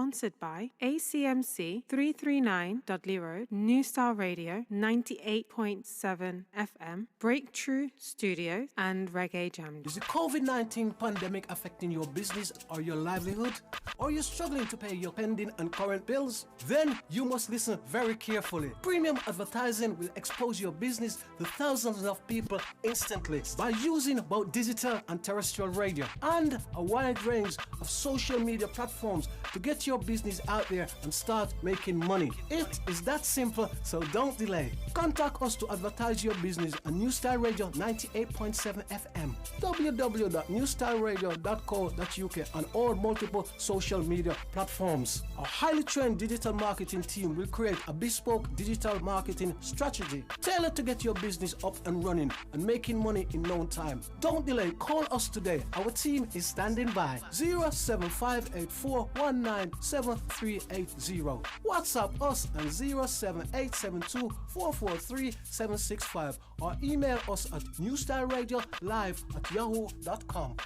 sponsored by ACMC 339.0, New Style Radio 98.7 FM, Breakthrough Studios, and Reggae Jam. Is the COVID-19 pandemic affecting your business or your livelihood? Are you struggling to pay your pending and current bills? Then you must listen very carefully. Premium advertising will expose your business to thousands of people instantly by using both digital and terrestrial radio and a wide range of social media platforms to get your business out there and start making money. It is that simple, so don't delay. Contact us to advertise your business on New Style Radio 98.7 FM, www.newstyleradio.co.uk, and all multiple social media platforms. Our highly trained digital marketing team will create a bespoke digital marketing strategy tailored to get your business up and running and making money in no time. Don't delay, call us today. Our team is standing by. 07584197380. WhatsApp us on 07872443765 or email us at newstyleradio@yahoo.com.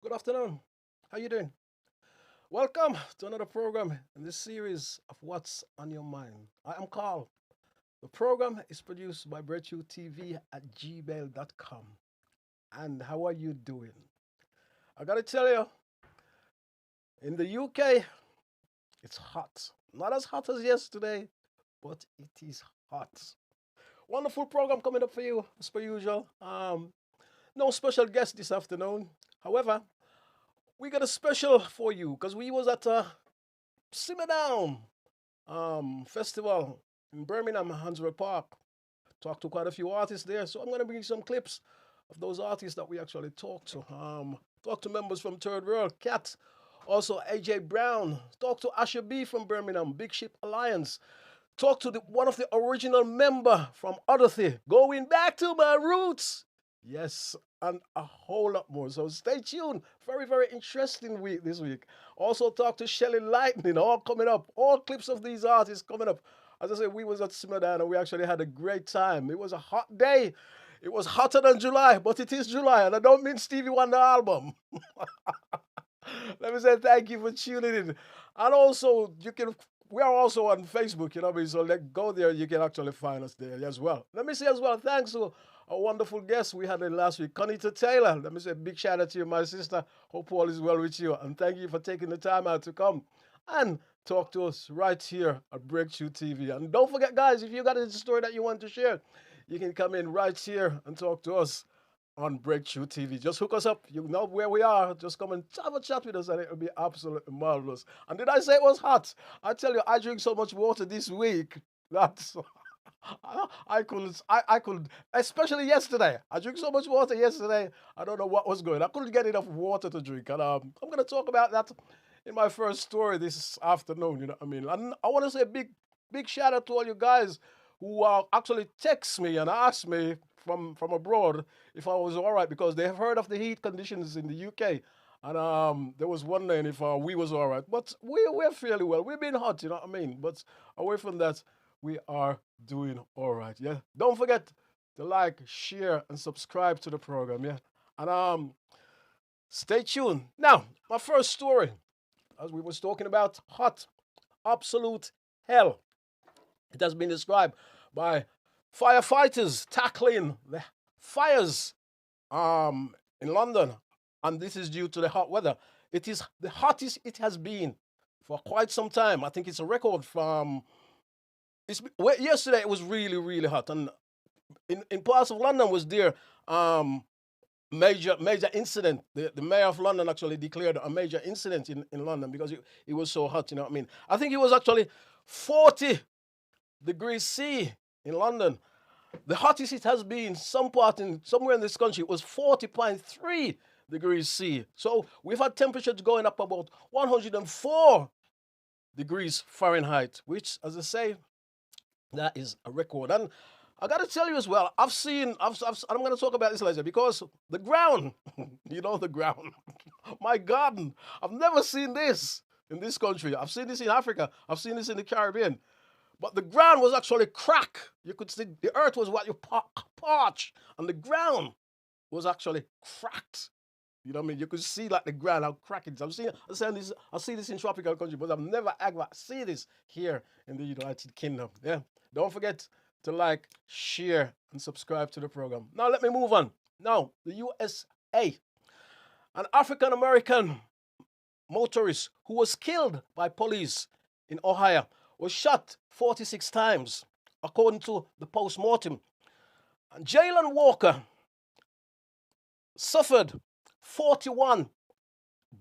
Good afternoon. How you doing? Welcome to another program in this series of What's on Your Mind. I am Carl. The program is produced by breakthroughtv@gmail.com. And how are you doing? I gotta tell you, in the UK, it's hot. Not as hot as yesterday, but it is hot. Wonderful program coming up for you, as per usual. No special guest this afternoon. However, we got a special for you because we was at a Simmer Down festival in Birmingham, Hansworth Park. Talked to quite a few artists there, so I'm going to bring you some clips of those artists that we actually talked to. Talked to members from Third World, Cat, also AJ Brown. Talked to Asher B from Birmingham, Big Ship Alliance. Talked to one of the original member from Odyssey, Going Back to My Roots. Yes, and a whole lot more. So stay tuned. Very, very interesting week this week. Also talked to Shelly Lightning, all coming up. All clips of these artists coming up. As I said, we was at Simmer Down and we actually had a great time. It was a hot day. It was hotter than July, but it is July, and I don't mean Stevie Wonder album. Let me say thank you for tuning in. And also, we are also on Facebook, you know what I mean? So go there, you can actually find us there as well. Let me say as well, thanks to a wonderful guest we had in last week, Conita Taylor. Let me say a big shout out to you, my sister. Hope all is well with you. And thank you for taking the time out to come and talk to us right here at Breakthrough TV. And don't forget, guys, if you got a story that you want to share, you can come in right here and talk to us on Breakthrough TV. Just hook us up. You know where we are. Just come and have a chat with us and it'll be absolutely marvelous. And did I say it was hot? I tell you, I drink so much water this week. That's... I could, especially yesterday. I drank so much water yesterday. I don't know what was going. I couldn't get enough water to drink. And I'm going to talk about that in my first story this afternoon. You know what I mean? And I want to say a big shout out to all you guys who actually text me and ask me from abroad if I was all right because they have heard of the heat conditions in the UK. And there was wondering if we was all right. But we're fairly well. We've been hot, you know what I mean? But away from that, we are doing all right, yeah? Don't forget to like, share, and subscribe to the program, yeah? And stay tuned. Now, my first story, as we was talking about hot, absolute hell. It has been described by firefighters tackling the fires in London, and this is due to the hot weather. It is the hottest it has been for quite some time. I think it's a record from... yesterday it was really, really hot, and in parts of London was there major incident. The mayor of London actually declared a major incident in London because it was so hot, you know what I mean? I think it was actually 40 degrees C in London. The hottest it has been somewhere in this country was 40.3 degrees C. So we've had temperatures going up about 104 degrees Fahrenheit, which, as I say, that is a record. And I got to tell you as well, I'm going to talk about this later because the ground, you know, the ground, my garden, I've never seen this in this country. I've seen this in Africa. I've seen this in the Caribbean. But the ground was actually cracked. You could see the earth was what you parch, and the ground was actually cracked. You know what I mean? You could see like the ground how cracked it is. I see this in tropical country, but I've never ever seen this here in the United Kingdom. Yeah. Don't forget to like, share, and subscribe to the program. Now let me move on. Now, the USA. An African American motorist who was killed by police in Ohio was shot 46 times, according to the post-mortem. And Jalen Walker suffered 41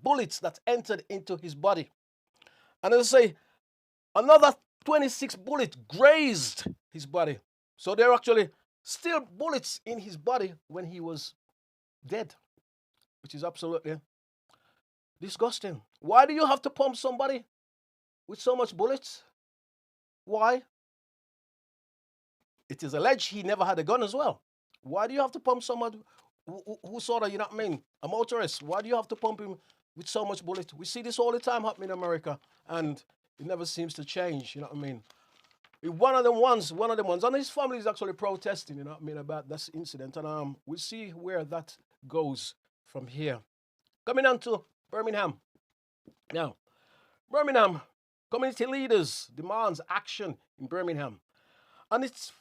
bullets that entered into his body. And as I say, another 26 bullets grazed his body. So there are actually still bullets in his body when he was dead, which is absolutely disgusting. Why do you have to pump somebody with so much bullets? Why? It is alleged he never had a gun as well. Why do you have to pump someone who sort of, you know what I mean, a motorist? Why do you have to pump him with so much bullet? We see this all the time happening in America, and it never seems to change, you know what I mean? One of them ones, and his family is actually protesting, you know what I mean, about this incident, and we'll see where that goes from here. Coming on to Birmingham. Now, Birmingham community leaders demands action in Birmingham, and it's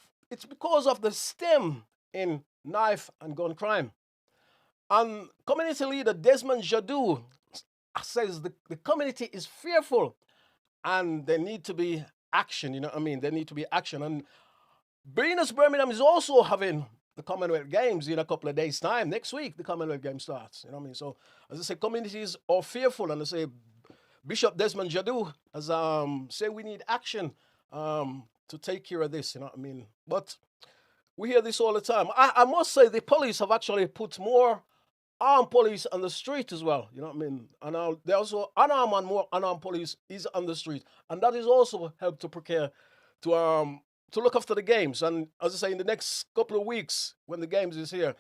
because of the stem in knife and gun crime. And community leader Desmond Jadu says the community is fearful and there need to be action, you know what I mean? There need to be action. And Birmingham is also having the Commonwealth Games in a couple of days' time. Next week, the Commonwealth Games starts, you know what I mean? So, as I say, communities are fearful, and I say Bishop Desmond Jadu has said we need action to take care of this, you know what I mean? But we hear this all the time. I must say the police have actually put more armed police on the street as well, you know what I mean? And they also unarmed and more unarmed police is on the street, and that is also helped to prepare to look after the games. And as I say, in the next couple of weeks when the games is here,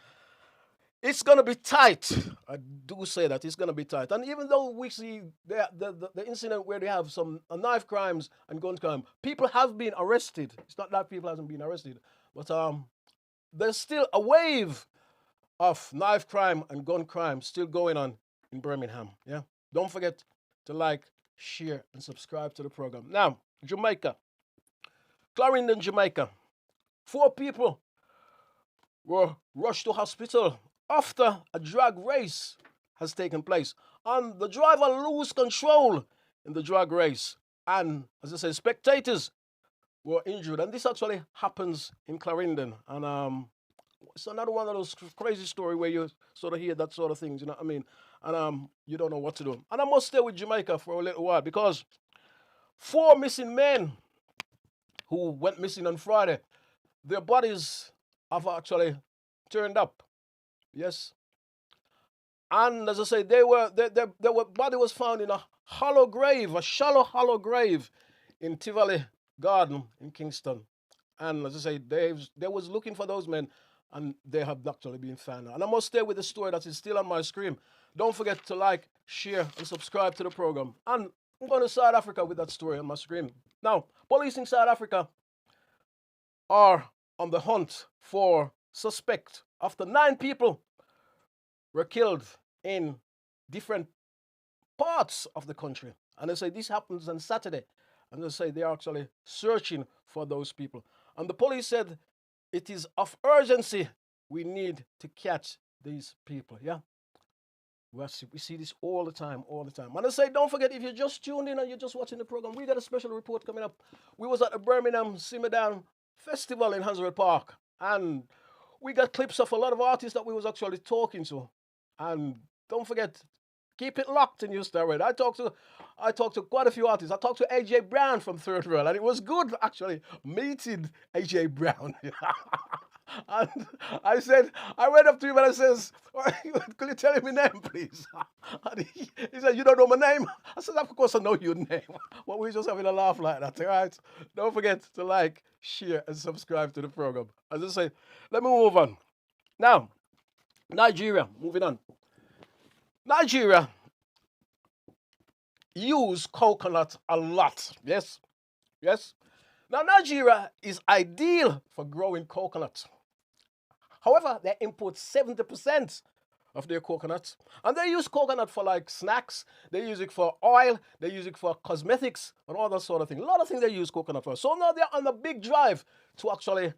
it's gonna be tight. I do say that it's gonna be tight. And even though we see the incident where they have some knife crimes and gun crime, people have been arrested. It's not that people haven't been arrested, but there's still a wave of knife crime and gun crime still going on in Birmingham. Yeah. Don't forget to like, share, and subscribe to the program. Now, Jamaica. Clarendon, Jamaica. 4 people were rushed to hospital after a drag race has taken place. And the driver lost control in the drag race. And as I say, spectators were injured. And this actually happens in Clarendon. And it's another one of those crazy stories where you sort of hear that sort of things, you know what I mean? And you don't know what to do. And I must stay with Jamaica for a little while because 4 missing men who went missing on Friday, their bodies have actually turned up. Yes. And as I say, their body was found in a hollow grave, a shallow hollow grave in Tivoli Garden in Kingston. And as I say, they was looking for those men, and they have actually been found. And I must stay with the story that is still on my screen. Don't forget to like, share, and subscribe to the program. And I'm going to South Africa with that story on my screen. Now, police in South Africa are on the hunt for suspect after 9 people were killed in different parts of the country. And they say this happens on Saturday. And they say they are actually searching for those people. And the police said it is of urgency. We need to catch these people. Yeah. We see this all the time. And I say, don't forget, if you just tuned in and you're just watching the program, we got a special report coming up. We was at the Birmingham Simmer Down Festival in Hansard Park, and we got clips of a lot of artists that we was actually talking to. And don't forget, keep it locked in New Star Radio. I talked to quite a few artists. I talked to AJ Brown from Third World, and it was good actually meeting AJ Brown. And I went up to him and I says, could you tell me my name, please? And he said, you don't know my name? I said, of course I know your name. But we just having a laugh like that, all right? Don't forget to like, share, and subscribe to the program. As I say, let me move on. Now, Nigeria, moving on. Nigeria use coconut a lot. Yes. Now, Nigeria is ideal for growing coconut. However, they import 70% of their coconuts. And they use coconut for like snacks. They use it for oil. They use it for cosmetics and all that sort of thing. A lot of things they use coconut for. So now they're on a big drive to actually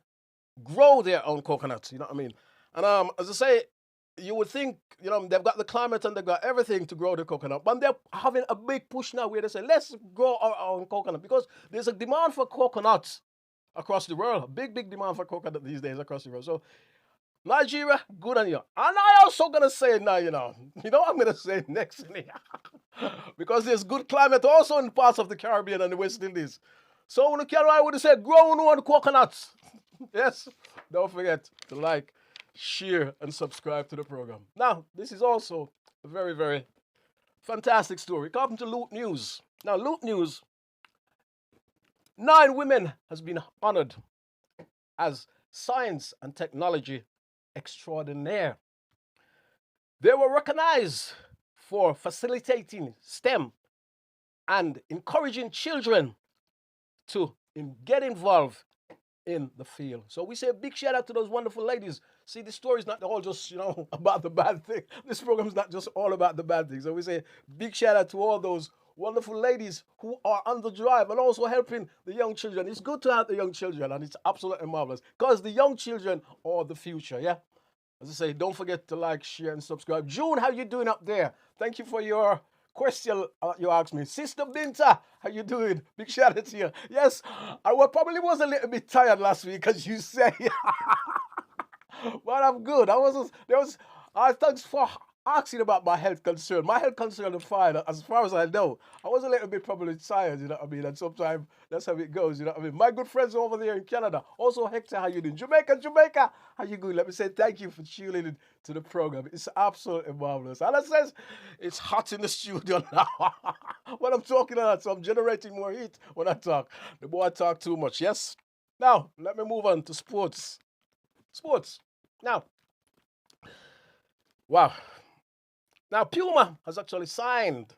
grow their own coconuts. You know what I mean? And as I say, you would think, they've got the climate and they've got everything to grow the coconut. But they're having a big push now where they say, let's grow our own coconut, because there's a demand for coconuts across the world. A big, big demand for coconut these days across the world. So Nigeria, good on you. And I also gonna say now, I'm gonna say next because there's good climate also in parts of the Caribbean and the West Indies. So when I would say grow on coconuts. Yes, don't forget to like, share, and subscribe to the program. Now, this is also a very, very fantastic story. Come to Loot News. Now, Loot News, 9 women has been honored as science and technology extraordinaire. They were recognized for facilitating STEM and encouraging children to get involved in the field. So we say a big shout out to those wonderful ladies. See, the story is not all just, about the bad thing. This program is not just all about the bad things. So we say big shout out to all those wonderful ladies who are on the drive and also helping the young children. It's good to have the young children, and it's absolutely marvelous because the young children are the future, yeah? As I say, don't forget to like, share, and subscribe. June, how you doing up there? Thank you for your question you asked me. Sister Binta, how you doing? Big shout out to you. Yes, I probably was a little bit tired last week, as you say. But I'm good. Thanks for asking about my health concern. My health concern is fine, as far as I know. I was a little bit probably tired, you know what I mean? And sometimes that's how it goes, you know what I mean? My good friends over there in Canada. Also, Hector, how you doing? Jamaica, how you doing? Let me say thank you for tuning in to the program. It's absolutely marvelous. And it says it's hot in the studio now. When I'm talking about, so I'm generating more heat when I talk. The more I talk too much, yes? Now, let me move on to sports. Now, wow. Now, Puma has actually signed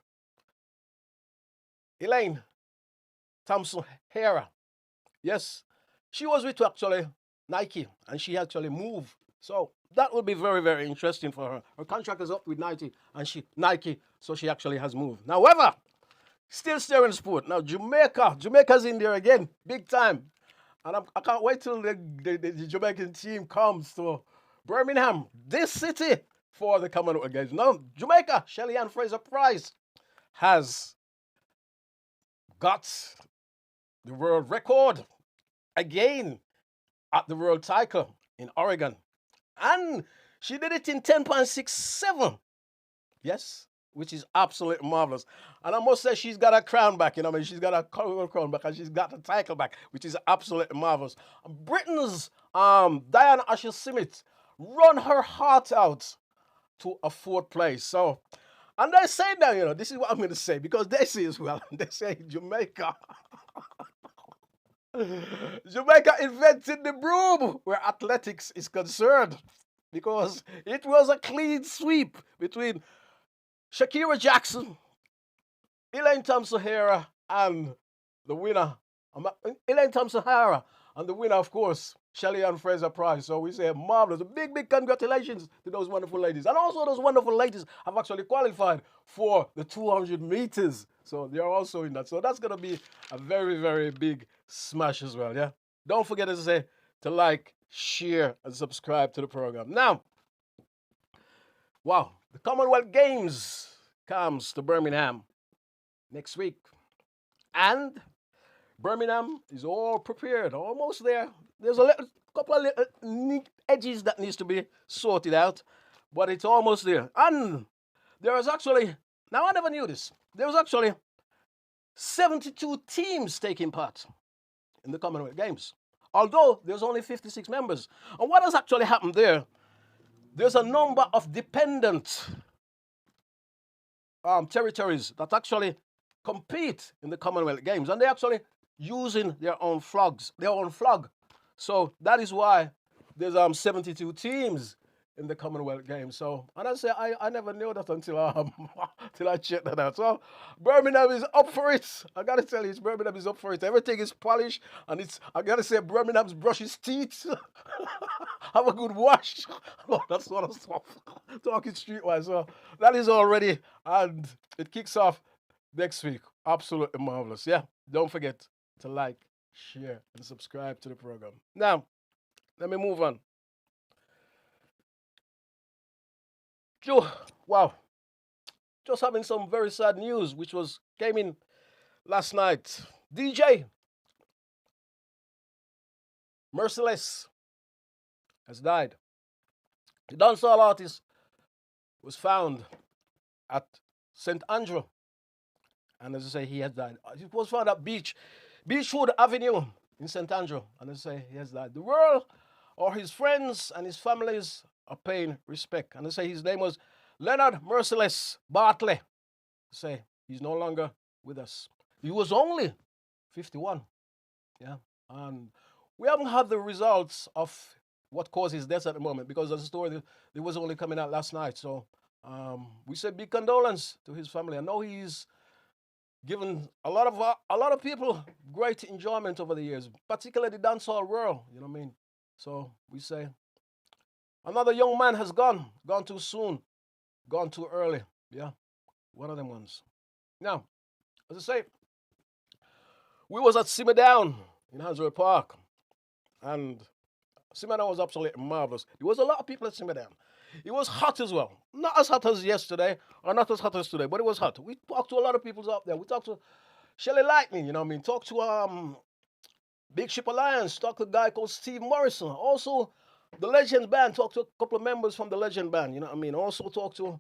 Elaine Thompson-Hera. Yes, she was with actually Nike, and she actually moved. So that will be very, very interesting for her. Her contract is up with Nike, so she actually has moved. Now, however, still steering sport. Now, Jamaica's in there again, big time. And I can't wait till the Jamaican team comes to Birmingham, this city, for the Commonwealth Games. Now, Jamaica, Shelly-Ann Fraser-Price has got the world record again at the world title in Oregon. And she did it in 10.67. Yes, which is absolutely marvelous. And I must say, she's got her crown back, she's got her crown back, and she's got the title back, which is absolutely marvelous. Britain's Diana Asher-Smith run her heart out to a 4th place. So, and they say now, this is what I'm going to say, because they say as well, they say Jamaica invented the broom where athletics is concerned, because it was a clean sweep between Shakira Jackson, Elaine Thompson-Hera, and the winner, of course, Shelly-Ann Fraser-Price. So we say marvelous. A big, big congratulations to those wonderful ladies. And also those wonderful ladies have actually qualified for the 200 meters. So they're also in that. So that's going to be a very, very big smash as well, yeah? Don't forget, as I say, to like, share, and subscribe to the program. Now, wow, the Commonwealth Games comes to Birmingham next week. And Birmingham is all prepared, almost there. There's a couple of little neat edges that needs to be sorted out, but it's almost there. And there is actually, now I never knew this, there was actually 72 teams taking part in the Commonwealth Games, although there's only 56 members. And what has actually happened there, there's a number of dependent territories that actually compete in the Commonwealth Games, and they're actually using their own flag. So that is why there's 72 teams in the Commonwealth Games. So, and I say I never knew that until till I checked that out. So, Birmingham is up for it. I gotta tell you, Birmingham is up for it. Everything is polished, and I gotta say, Birmingham's brush his teeth, have a good wash. Oh, that's sort of stuff. Talking streetwise. So that is all ready, and it kicks off next week. Absolutely marvelous. Yeah. Don't forget to like, share, and subscribe to the program. Now, let me move on. Wow. Just having some very sad news, which came in last night. DJ Merciless has died. The dancehall artist was found at St. Andrew, and as I say, he has died. It was found at Beechwood Avenue in St. Andrew, and as I say, he has died. The world, or his friends and his families, are paying respect. And they say his name was Leonard Merciless Bartley. They say he's no longer with us. He was only 51. Yeah. And we haven't had the results of what caused his death at the moment, because the story that was only coming out last night. So we say big condolence to his family. I know he's given a lot of people great enjoyment over the years, particularly the dancehall world. You know what I mean? So we say another young man has gone too soon, gone too early. Yeah, one of them ones. Now, as I say, we was at Simmer Down in Hansworth Park, and Simmer Down was absolutely marvelous. There was a lot of people at Simmer Down. It was hot as well. Not as hot as yesterday, or not as hot as today, but it was hot. We talked to a lot of people up there. We talked to Shelly Lightning, you know what I mean? Talked to Big Ship Alliance, talked to a guy called Steve Morrison. Also, the Legend Band, talked to a couple of members from the Legend Band, you know what I mean? Also talked to,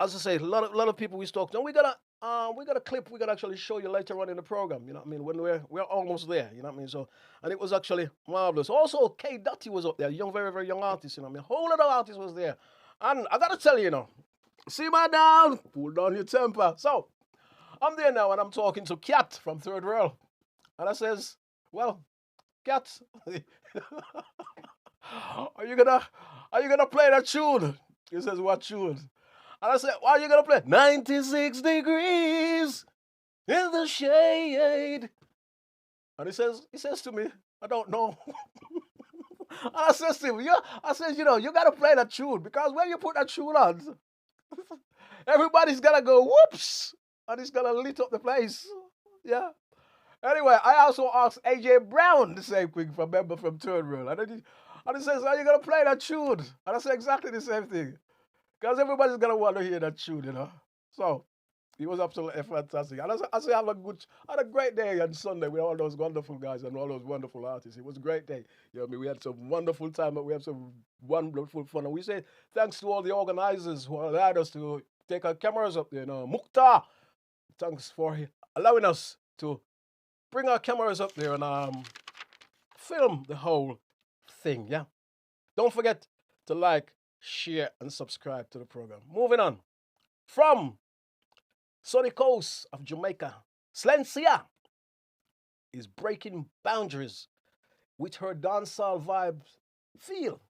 as I say, a lot of people we talked to. And we got a clip we got to actually show you later on in the program, you know what I mean? When we're almost there, you know what I mean? So, and it was actually marvelous. Also, K. Dotty was up there, very, very young artist, you know what I mean? A whole lot of artists was there. And I got to tell you, you know, simmer down, pull down your temper. So, I'm there now and I'm talking to Cat from Third World. And I says, well, Cat, are you gonna play that tune? He says, what tune? And I said, what are you gonna play? 96 degrees in the shade. And he says to me, I don't know. And I says to him, you gotta play that tune, because when you put that tune on, everybody's gonna go whoops, and it's gonna lit up the place. Yeah. Anyway, I also asked AJ Brown the same thing, from member from Third World. And he says, are you going to play that tune? And I said exactly the same thing. Because everybody's going to want to hear that tune, you know. So, he was absolutely fantastic. And I said, I had a great day on Sunday with all those wonderful guys and all those wonderful artists. It was a great day. You know what I mean? We had some wonderful time, but we had some wonderful fun. And we say thanks to all the organizers who allowed us to take our cameras up there. You know, Mukhtar, thanks for allowing us to bring our cameras up there and film the whole thing, yeah? Don't forget to like, share, and subscribe to the program. Moving on. From sunny coast of Jamaica, Slencia is breaking boundaries with her dancehall vibe feel.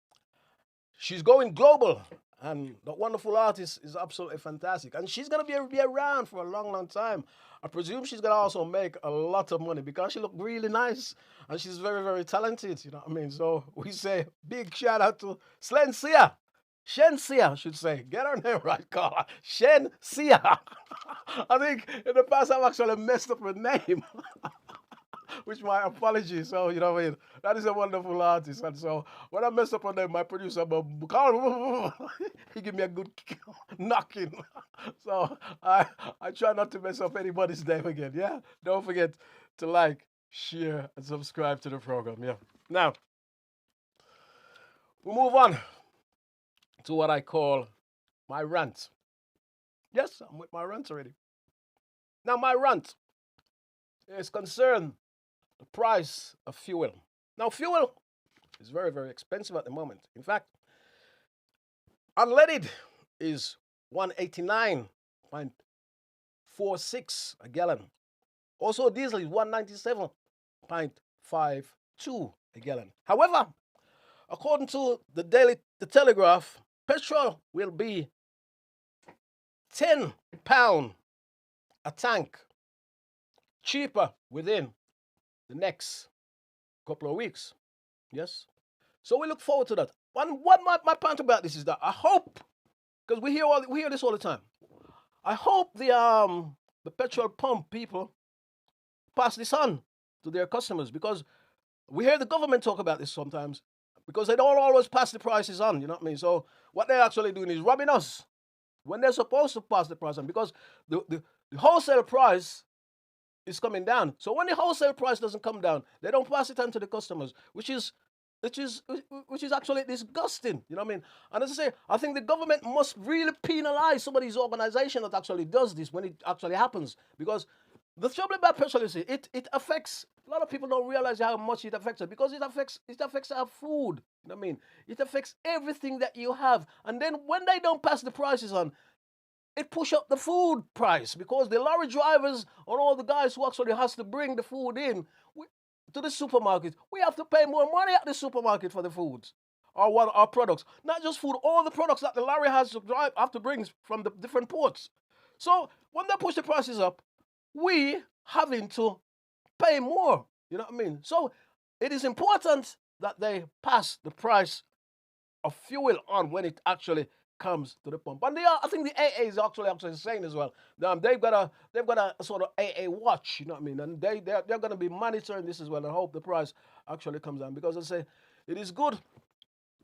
She's going global, and that wonderful artist is absolutely fantastic. And she's going to be around for a long, long time. I presume she's going to also make a lot of money, because she looks really nice, and she's very, very talented, you know what I mean? So we say big shout out to Slencia. Shensia, I should say. Get her name right, Carla. Shensia. I think in the past I've actually messed up her name. Which my apologies. So, you know what I mean? That is a wonderful artist. And so when I mess up on them, my producer, he give me a good knocking. So I try not to mess up anybody's name again. Yeah? Don't forget to like, share, and subscribe to the program. Yeah. Now, we move on to what I call my rant. Yes, I'm with my rant already. Now, my rant is concerned the price of fuel. Now, fuel is very, very expensive at the moment. In fact, unleaded is 189.46 a gallon. Also, diesel is 197.52 a gallon. However, according to the Daily the Telegraph, petrol will be £10 a tank cheaper within the next couple of weeks. Yes. So we look forward to that. What my point about this is that I hope, because we hear this all the time. I hope the petrol pump people pass this on to their customers, because we hear the government talk about this sometimes, because they don't always pass the prices on. You know what I mean? So what they're actually doing is robbing us when they're supposed to pass the price on, because the wholesale price is coming down. So when the wholesale price doesn't come down, they don't pass it on to the customers, which is actually disgusting. You know what I mean? And as I say, I think the government must really penalize some of these organizations that actually does this when it actually happens, because the trouble about petrol is it affects a lot of people. Don't realize how much it affects us, because it affects our food. You know what I mean? It affects everything that you have. And then when they don't pass the prices on, it push up the food price, because the lorry drivers and all the guys who actually has to bring the food in to the supermarket, we have to pay more money at the supermarket for the foods or what our products, not just food, all the products that the lorry has to have to bring from the different ports. So when they push the prices up, we having to pay more. You know what I mean? So it is important that they pass the price of fuel on when it actually comes to the pump. And I think the AA is actually saying as well. They've got a sort of AA watch. You know what I mean? And they're going to be monitoring this as well, and hope the price actually comes down, because I say it is good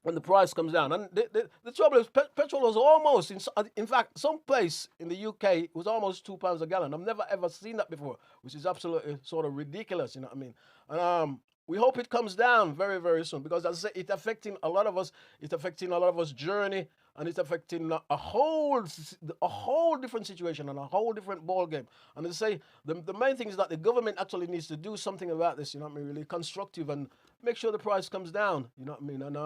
when the price comes down. And the trouble is, petrol was almost, in fact, some place in the UK, it was almost £2 a gallon. I've never ever seen that before, which is absolutely sort of ridiculous. You know what I mean? And we hope it comes down very, very soon, because as I say, it's affecting a lot of us. It's affecting a lot of us' journey, and it's affecting a whole different situation and a whole different ball game. And as I say, the main thing is that the government actually needs to do something about this. You know what I mean? Really constructive, and make sure the price comes down. You know what I mean? And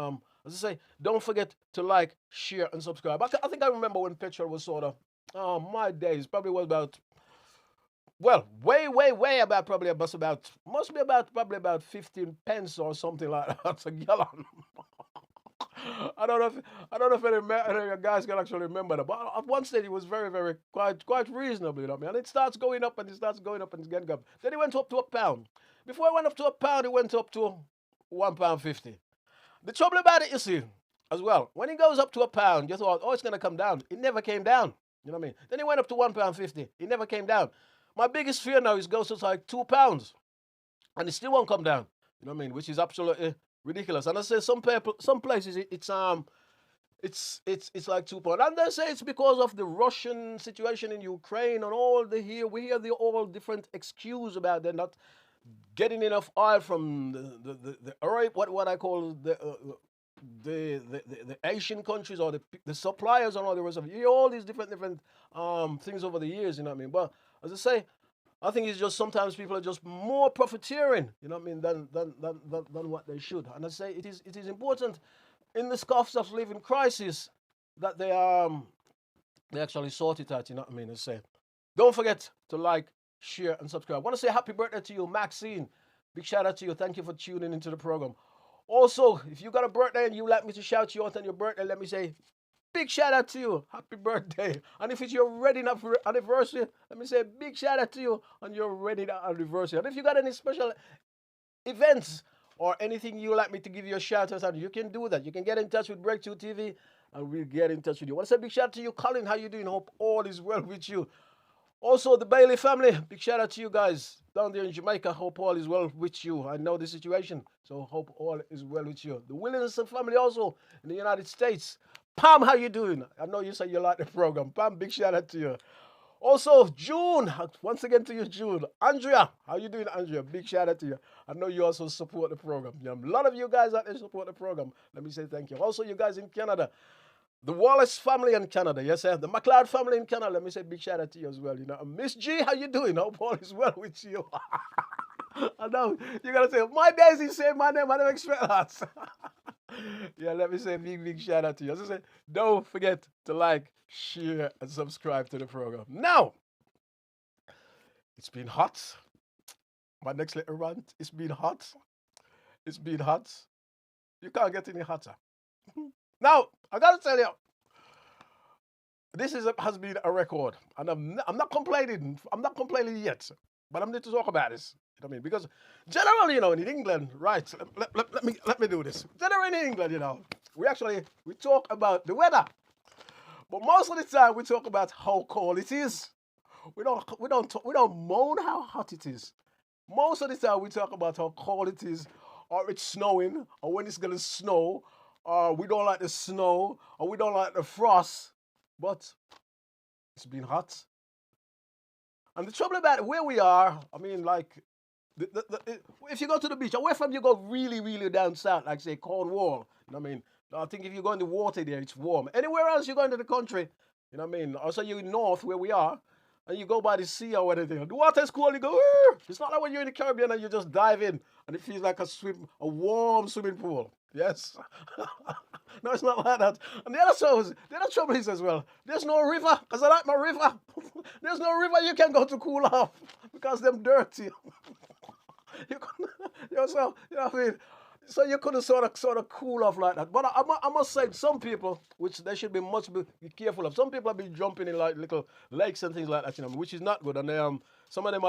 as I say, don't forget to like, share, and subscribe. I think I remember when petrol was sort of, my days probably was about, well, way about probably must be about probably about 15 pence or something like that a gallon. I don't know if any guys can actually remember that, but at one stage it was very quite reasonable, you know what I mean? And it starts going up and it starts going up and it's getting up. Then it went up to £1. Before it went up to £1, it went up to £1.50. The trouble about it, you see, as well, when it goes up to £1, you thought, oh, it's gonna come down. It never came down. You know what I mean? Then it went up to £1.50. It never came down. My biggest fear now is goes to like £2, and it still won't come down. You know what I mean? Which is absolutely ridiculous. And I say some places it's like £2, and they say it's because of the Russian situation in Ukraine and all we hear the all different excuse about them not getting enough oil from the what I call the Asian countries, or the suppliers and all the rest of it. You hear all these different things over the years. You know what I mean? But as I say, I think it's just sometimes people are just more profiteering, you know what I mean, than what they should. And I say it is important in this cost of living crisis that they actually sort it out, you know what I mean. I say, don't forget to like, share, and subscribe. I want to say happy birthday to you, Maxine. Big shout out to you. Thank you for tuning into the program. Also, if you got a birthday and you like me to shout you out on your birthday, let me say big shout out to you. Happy birthday. And if it's your wedding anniversary, let me say big shout out to you on your wedding anniversary. And if you got any special events or anything you like me to give you a shout out on, you can do that. You can get in touch with Breakthrough TV and we'll get in touch with you. I want to say big shout out to you, Colin. How you doing? Hope all is well with you. Also, the Bailey family, big shout out to you guys down there in Jamaica. Hope all is well with you. I know the situation, so hope all is well with you. The Williamson family also in the United States. Pam, how you doing? I know you say you like the program. Pam, big shout out to you. Also, June, once again to you, June. Andrea, how you doing, Andrea? Big shout out to you. I know you also support the program. A lot of you guys out there support the program. Let me say thank you. Also, you guys in Canada. The Wallace family in Canada, yes, sir. The McLeod family in Canada. Let me say big shout out to you as well. You know, Miss G, how you doing? Hope all is well with you. I know you're gonna say my Daisy, say my name. I don't expect that. Yeah, let me say a big shout out to you. As I say, don't forget to like, share, and subscribe to the program. Now, it's been hot. My next little rant. It's been hot. It's been hot. You can't get any hotter. Now, I gotta tell you, has been a record, and I'm not complaining. I'm not complaining yet, but I'm need to talk about this. You know what I mean? Because generally, in England, right? Let me do this. Generally in England, we talk about the weather, but most of the time we talk about how cold it is. We don't moan how hot it is. Most of the time we talk about how cold it is, or it's snowing, or when it's gonna snow, or we don't like the snow, or we don't like the frost. But it's been hot. And the trouble about where we are, I mean, like, if you go to the beach, away from you go really, really down south, like say Cornwall, you know what I mean? I think if you go in the water there, it's warm. Anywhere else you go into the country, you know what I mean? Also, you north where we are, and you go by the sea or anything. The water's cold, you go, "Arr!" It's not like when you're in the Caribbean and you just dive in and it feels like a warm swimming pool. Yes. No, it's not like that. And the other trouble is as well, there's no river, because I like my river. There's no river you can go to cool off because them dirty. You couldn't, you know what I mean? So you couldn't sort of cool off like that. But I must say, some people, which they should be careful of. Some people have been jumping in like little lakes and things like that, which is not good. And some of them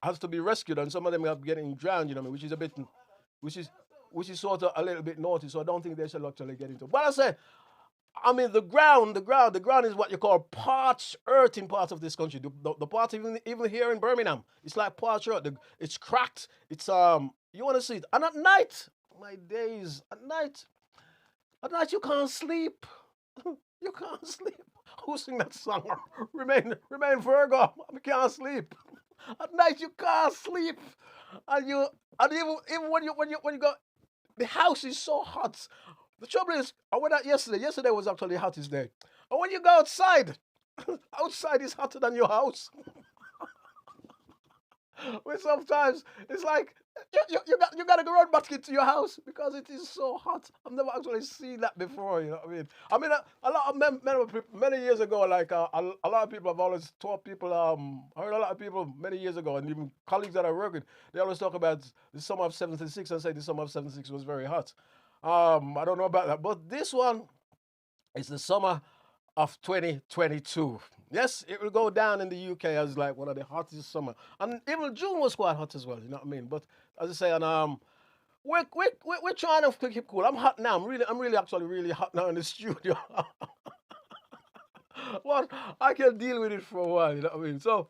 has to be rescued, and some of them are getting drowned, which is a bit, which is which is sort of a little bit naughty. So I don't think they should actually get into. But I say, I mean, the ground is what you call parched earth in parts of this country. The part even here in Birmingham, it's like parched earth. It's cracked. It's you want to see it. And at night, my days, at night you can't sleep. You can't sleep. Who sing that song? Remain Virgo. I can't sleep. At night you can't sleep, and even when you go, the house is so hot. The trouble is, I went out yesterday. Yesterday was actually the hottest day. And when you go outside, outside is hotter than your house. Where sometimes it's like you got to go run back into your house because it is so hot. I've never actually seen that before. You know what I mean? A lot of many years ago, like a lot of people have always taught people. I heard a lot of people many years ago, and even colleagues that I work with, they always talk about the summer of '76 and say the summer of '76 was very hot. I don't know about that, but this one is the summer of 2022. Yes, it will go down in the UK as like one of the hottest summer, and even June was quite hot as well. You know what I mean? But as I say, and we're trying to keep cool. I'm hot now. I'm really actually really hot now in the studio. Well, I can deal with it for a while. You know what I mean? So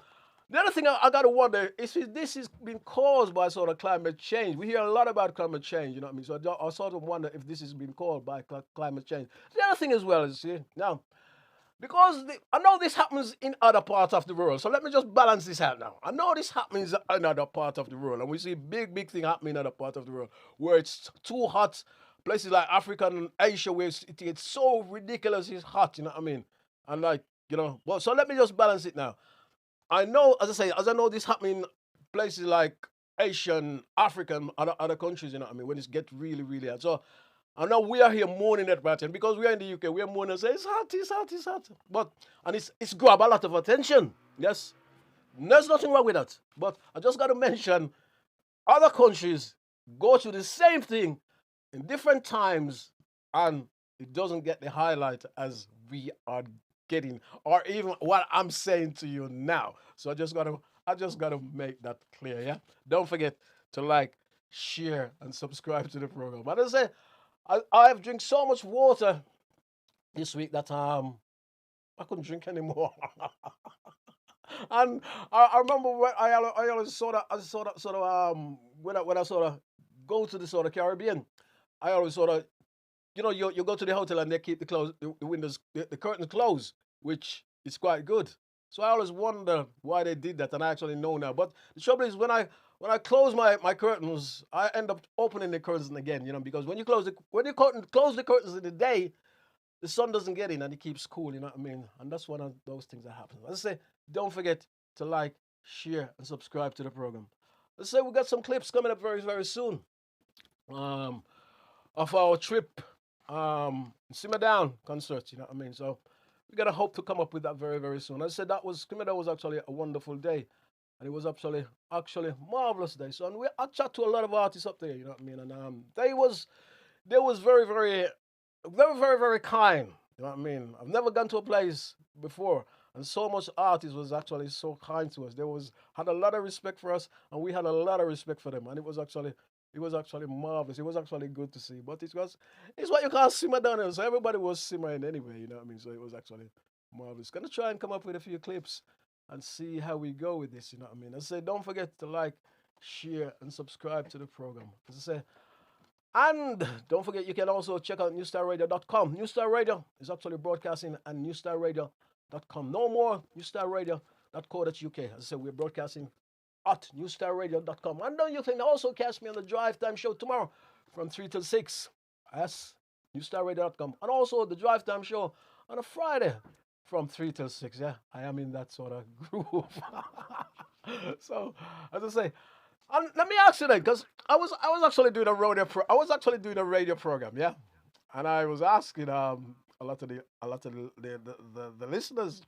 the other thing I got to wonder is if this is being caused by sort of climate change. We hear a lot about climate change. You know what I mean? So I sort of wonder if this is being caused by climate change. The other thing as well is, see, now because I know this happens in other parts of the world. So let me just balance this out now. I know this happens in other parts of the world, and we see big thing happening in other parts of the world where it's too hot. Places like Africa and Asia where it gets so ridiculous, it's hot. You know what I mean? And like, well, so let me just balance it now. I know, as I say, as I know this happening in places like Asian, African, other countries, you know what I mean, when it gets really, really hot. So I know we are here mourning at Brighton because we are in the UK, we are mourning and say it's hot, it's hot, it's hot. But and it's grab a lot of attention. Yes. There's nothing wrong with that. But I just gotta mention other countries go through the same thing in different times and it doesn't get the highlight as we are getting, or even what I'm saying to you now. So I just gotta make that clear, yeah? Don't forget to like, share, and subscribe to the program. But as I say, I've drank so much water this week that I couldn't drink anymore. And I remember when I always when I sort of go to the sort of Caribbean, I always sort of you go to the hotel and they keep the windows, the curtains closed, which is quite good. So I always wonder why they did that, and I actually know now. But the trouble is when I close my curtains, I end up opening the curtains again, because when you close the curtains in the day, the sun doesn't get in and it keeps cool, you know what I mean? And that's one of those things that happen. Let's say, don't forget to like, share, and subscribe to the program. Let's say we got some clips coming up very, very soon. Um, of our trip, Simmer Down concert, you know what I mean? So we gotta hope to come up with that very, very soon. As I said, Simmer Down was actually a wonderful day. And it was actually marvelous day. So and I chat to a lot of artists up there, you know what I mean? And they was very, very very, very, very kind. You know what I mean? I've never gone to a place before, and so much artists was actually so kind to us. They was had a lot of respect for us, and we had a lot of respect for them, and it was actually marvelous. It was actually good to see. But it's what you call simmer down, so everybody was simmering anyway. You know what I mean? So it was actually marvelous. Gonna try and come up with a few clips and see how we go with this. You know what I mean? I say don't forget to like, share, and subscribe to the program. As I say. And don't forget, you can also check out newstarradio.com. New Star Radio is actually broadcasting at newstarradio.com. No more newstarradio.co.uk. As I said, we're broadcasting at newstarradio.com. And then you can also catch me on the Drive Time Show tomorrow from 3 till 6. That's newstarradio.com. And also the Drive Time Show on a Friday from 3 till 6. Yeah, I am in that sort of groove. So, as I say, and let me ask you then, because I was actually doing a radio program, yeah, and I was asking a lot of the listeners.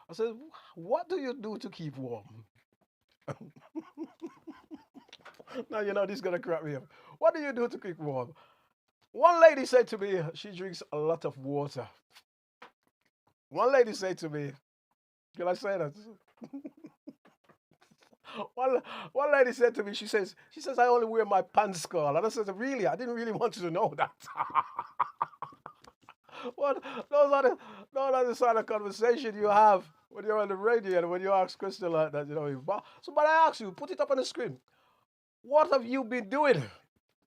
I said, what do you do to keep warm? Now you know this is gonna crack me up. What do you do to keep warm? One lady said to me she drinks a lot of water. One lady said to me, can I say that? One lady said to me, she says, I only wear my pants call. And I said, really? I didn't really want you to know that. What? Those are the sort of conversation you have when you're on the radio and when you ask questions like that, you know. But I ask you, put it up on the screen. What have you been doing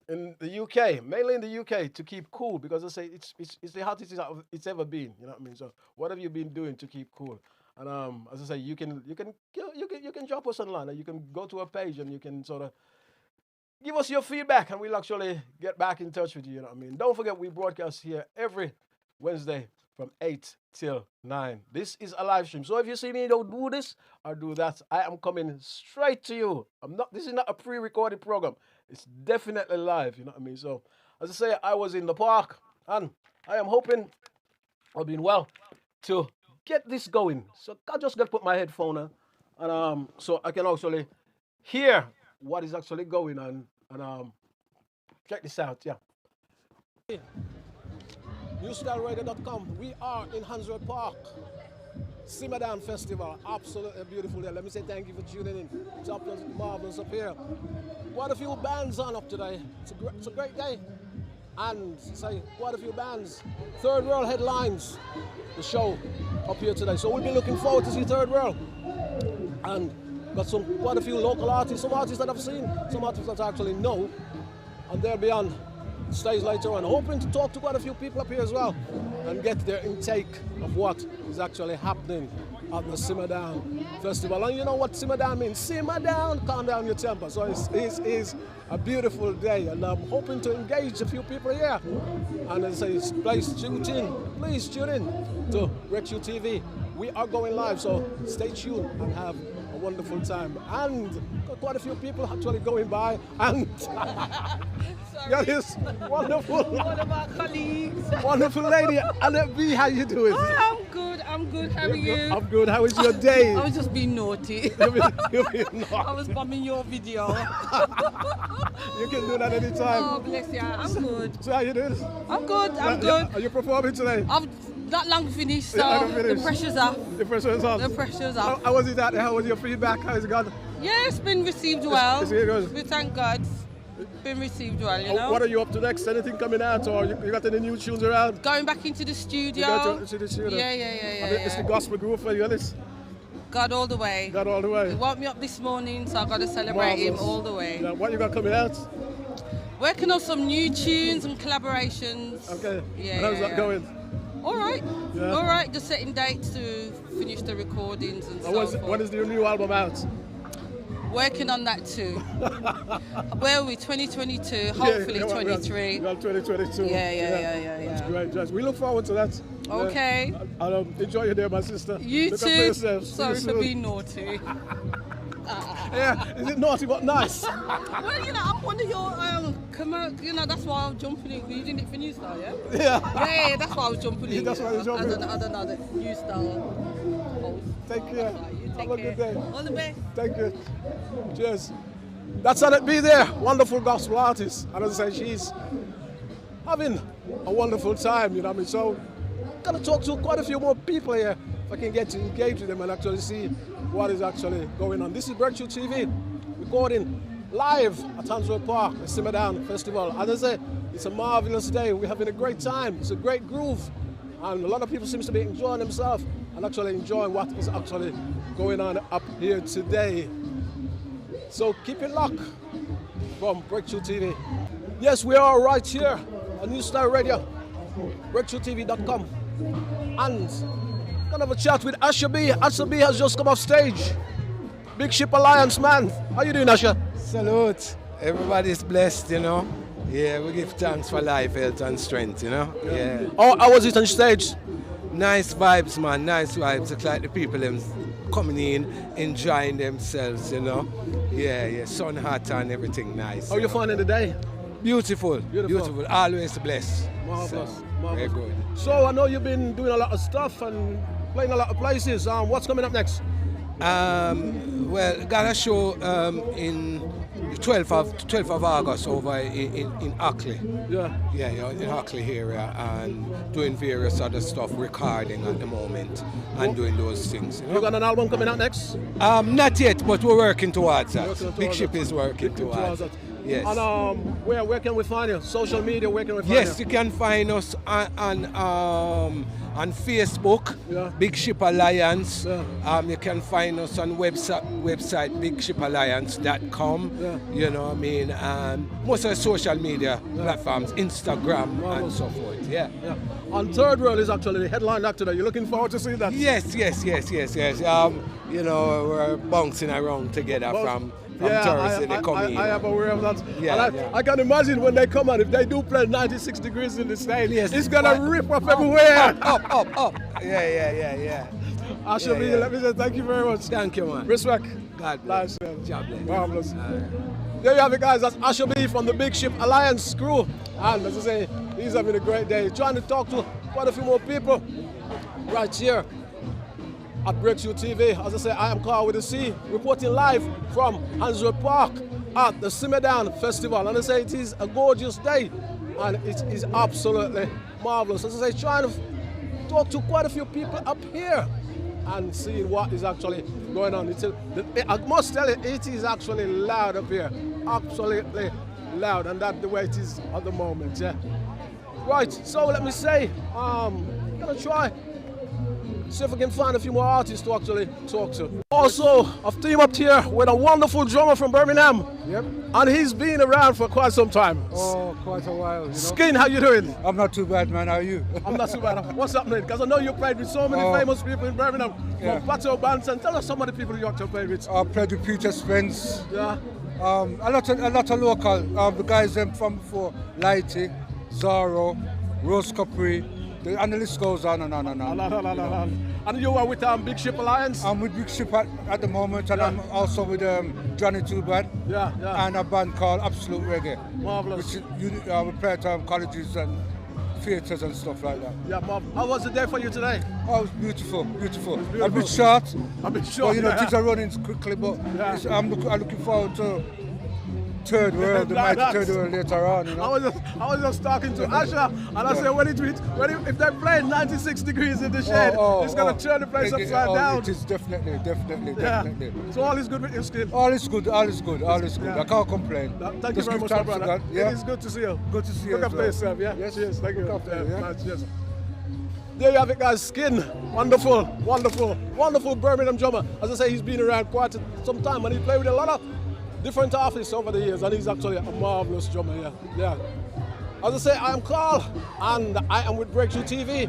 in the UK, mainly in the UK, to keep cool? Because I say it's the hottest it's ever been. You know what I mean? So what have you been doing to keep cool? And as I say, you can drop us online. You can go to a page and you can sort of give us your feedback, and we'll actually get back in touch with you. You know what I mean? Don't forget, we broadcast here every Wednesday from 8 till 9. This is a live stream. So if you see me don't do this or do that, I am coming straight to you. This is not a pre-recorded program. It's definitely live. You know what I mean? So as I say, I was in the park, and I am hoping I've been well to get this going. So I just got to put my headphone on, and so I can actually hear what is actually going on. And check this out, yeah. NewstarRadio.com. We are in Hansworth Park. Simmer Down Festival. Absolutely beautiful day. Let me say thank you for tuning in. It's up marvelous up here. Quite a few bands on up today. It's a great day. And say quite a few bands. Third World headlines the show up here today. So we'll be looking forward to see Third World. And got quite a few local artists, some artists that I've seen, some artists that I actually know. And they'll be on stage later on. Hoping to talk to quite a few people up here as well and get their intake of what is actually happening at the Simmer Down Festival. And you know what Simmer Down means? Simmer down, calm down your temper. So it's a beautiful day, and I'm hoping to engage a few people here. And as I say, please tune in to RecU TV. We are going live, so stay tuned and have a wonderful time. And got quite a few people actually going by, and got this wonderful, one of our colleagues. wonderful lady, Annette B. How you doing? Hi, I'm good. How are you? I'm good. How was your day? I was just being naughty. You've been I was bombing your video. You can do that anytime. Oh, bless you. I'm good. So how you doing? I'm good. Are you performing today? I've not long finished, so Yeah, I'm finished. the pressure's off. The pressure is on. The pressure's off. How was it out there? How was your feedback? How has it gone? Yeah, it's been received well. It's good. We thank God. Been received well, you know. What are you up to next? Anything coming out, or you got any new tunes around? Going back into the studio. You got to the studio? Yeah. It's the gospel group for you, Alice. God all the way. God all the way. He woke me up this morning, so I got to celebrate him all the way. Yeah, what you got coming out? Working on some new tunes and collaborations. Okay. Yeah. And how's that going? All right. Yeah. All right. Just setting dates to finish the recordings and so forth. When is your new album out? Working on that too. Where are we? 2022. Hopefully 23. Well, 2022. Yeah. That's great. We look forward to that. Okay. Enjoy your day, my sister. You Look too. after yourself. See Sorry you for soon. being naughty. Yeah, is it naughty but nice? Well, you know, I'm one of your you know, that's why I'm jumping in. You doing it for New Star, yeah? Yeah. Yeah, that's why I was jumping in. That's why you're jumping. I don't know the New Star host. Take care. You Have take a care. good day. All the best. Thank you. Cheers. That's Annette B there, wonderful gospel artist. And as I say, she's having a wonderful time, you know what I mean? So, gonna talk to quite a few more people here if I can get to engage with them and actually see what is actually going on. This is Breakthrough TV, recording live at Hansworth Park, the Simmer Down Festival. As I say, it's a marvelous day. We're having a great time. It's a great groove. And a lot of people seem to be enjoying themselves and actually enjoying what is actually going on up here today. So keep it locked from Breakthrough TV. Yes, we are right here on New Star Radio, BreakthroughTV.com. And gonna have a chat with Asher B. Asher B has just come off stage. Big Ship Alliance, man. How you doing, Asher? Salute. Everybody's blessed, you know. Yeah, we give thanks for life, health and strength, you know. Yeah. Oh, how was it on stage? Nice vibes, man. Nice vibes. It's like the people them coming in, enjoying themselves, you know. Yeah. Sun hot and everything nice. How you finding the day? Beautiful. Always blessed. Marvelous. So, Marvelous. very good. So I know you've been doing a lot of stuff and playing a lot of places. What's coming up next? Well, got a show in the 12th of August over in Ackley. Yeah, in Ackley area, and doing various other stuff, recording at the moment, and doing those things. You got an album coming out next? Not yet, but we're working towards that. Big Ship is working towards that. Yes. And where can we find you? Social media, where can we find you? Yes, you can find us on Facebook, Big Ship Alliance. You can find us on website bigshipalliance.com. You know what I mean? Most of the social media platforms, Instagram and so forth. Yeah. And Third World is actually the headline act today. You're looking forward to seeing that? Yes. You know, we're bouncing around together from Thursday they come in. I am aware of that. Yeah. I can imagine when they come out, if they do play 96 degrees in the stage, it's going to rip up up, everywhere. Up. Yeah. Asher B, let me say thank you very much. Thank you, man. Respect. God bless. God bless. Marvelous. There you have it, guys. That's Asher B from the Big Ship Alliance crew. And as I say, he's having a great day. Trying to talk to quite a few more people right here at Breakthrough TV. As I say, I am Carl with a C, reporting live from Hansworth Park at the Simmer Down Festival. And I say it is a gorgeous day, and it is absolutely marvelous. As I say, trying to talk to quite a few people up here and seeing what is actually going on. I must tell you, it is actually loud up here, absolutely loud, and that's the way it is at the moment. Yeah. Right. So let me say, I'm gonna try. See if I can find a few more artists to actually talk to. Also, I've teamed up here with a wonderful drummer from Birmingham. Yep. And he's been around for quite some time. Oh, quite a while, you know. Skin, how you doing? I'm not too bad, man. How are you? I'm not too bad. What's happening? Because I know you played with so many famous people in Birmingham. From Plateau Bands, and tell us some of the people you actually played with. I played with Peter Spence. Yeah. A lot of local. The guys from before, Lighty, Zaro, Rose Capri. And the list goes on and on and on. And you are with Big Ship Alliance? I'm with Big Ship at the moment, and I'm also with Johnny Too Bad. Yeah. And a band called Absolute Reggae. Marvelous. Which we play at colleges and theatres and stuff like that. Yeah, marvelous. How was the day for you today? Oh, it was beautiful. A bit short. Well, you know, things are running quickly, but I'm looking forward to Third World, the mighty Third World later on. You know? I was just talking to Asher, and I said, if they play 96 degrees in the shade, it's going to turn the place upside down. It is definitely. So all is good with your skin? All is good. I can't complain. Thank you very much, my brother. Yeah? It is good to see you. Good to see you. Look after yourself, yeah? Yes. Cheers, thank you. Yes. There you have it, guys. Skin, wonderful Birmingham drummer. As I say, he's been around quite some time, and he played with a lot of different artists over the years, and he's actually a marvelous drummer. Yeah. As I say, I am Carl, and I am with Breakthrough TV,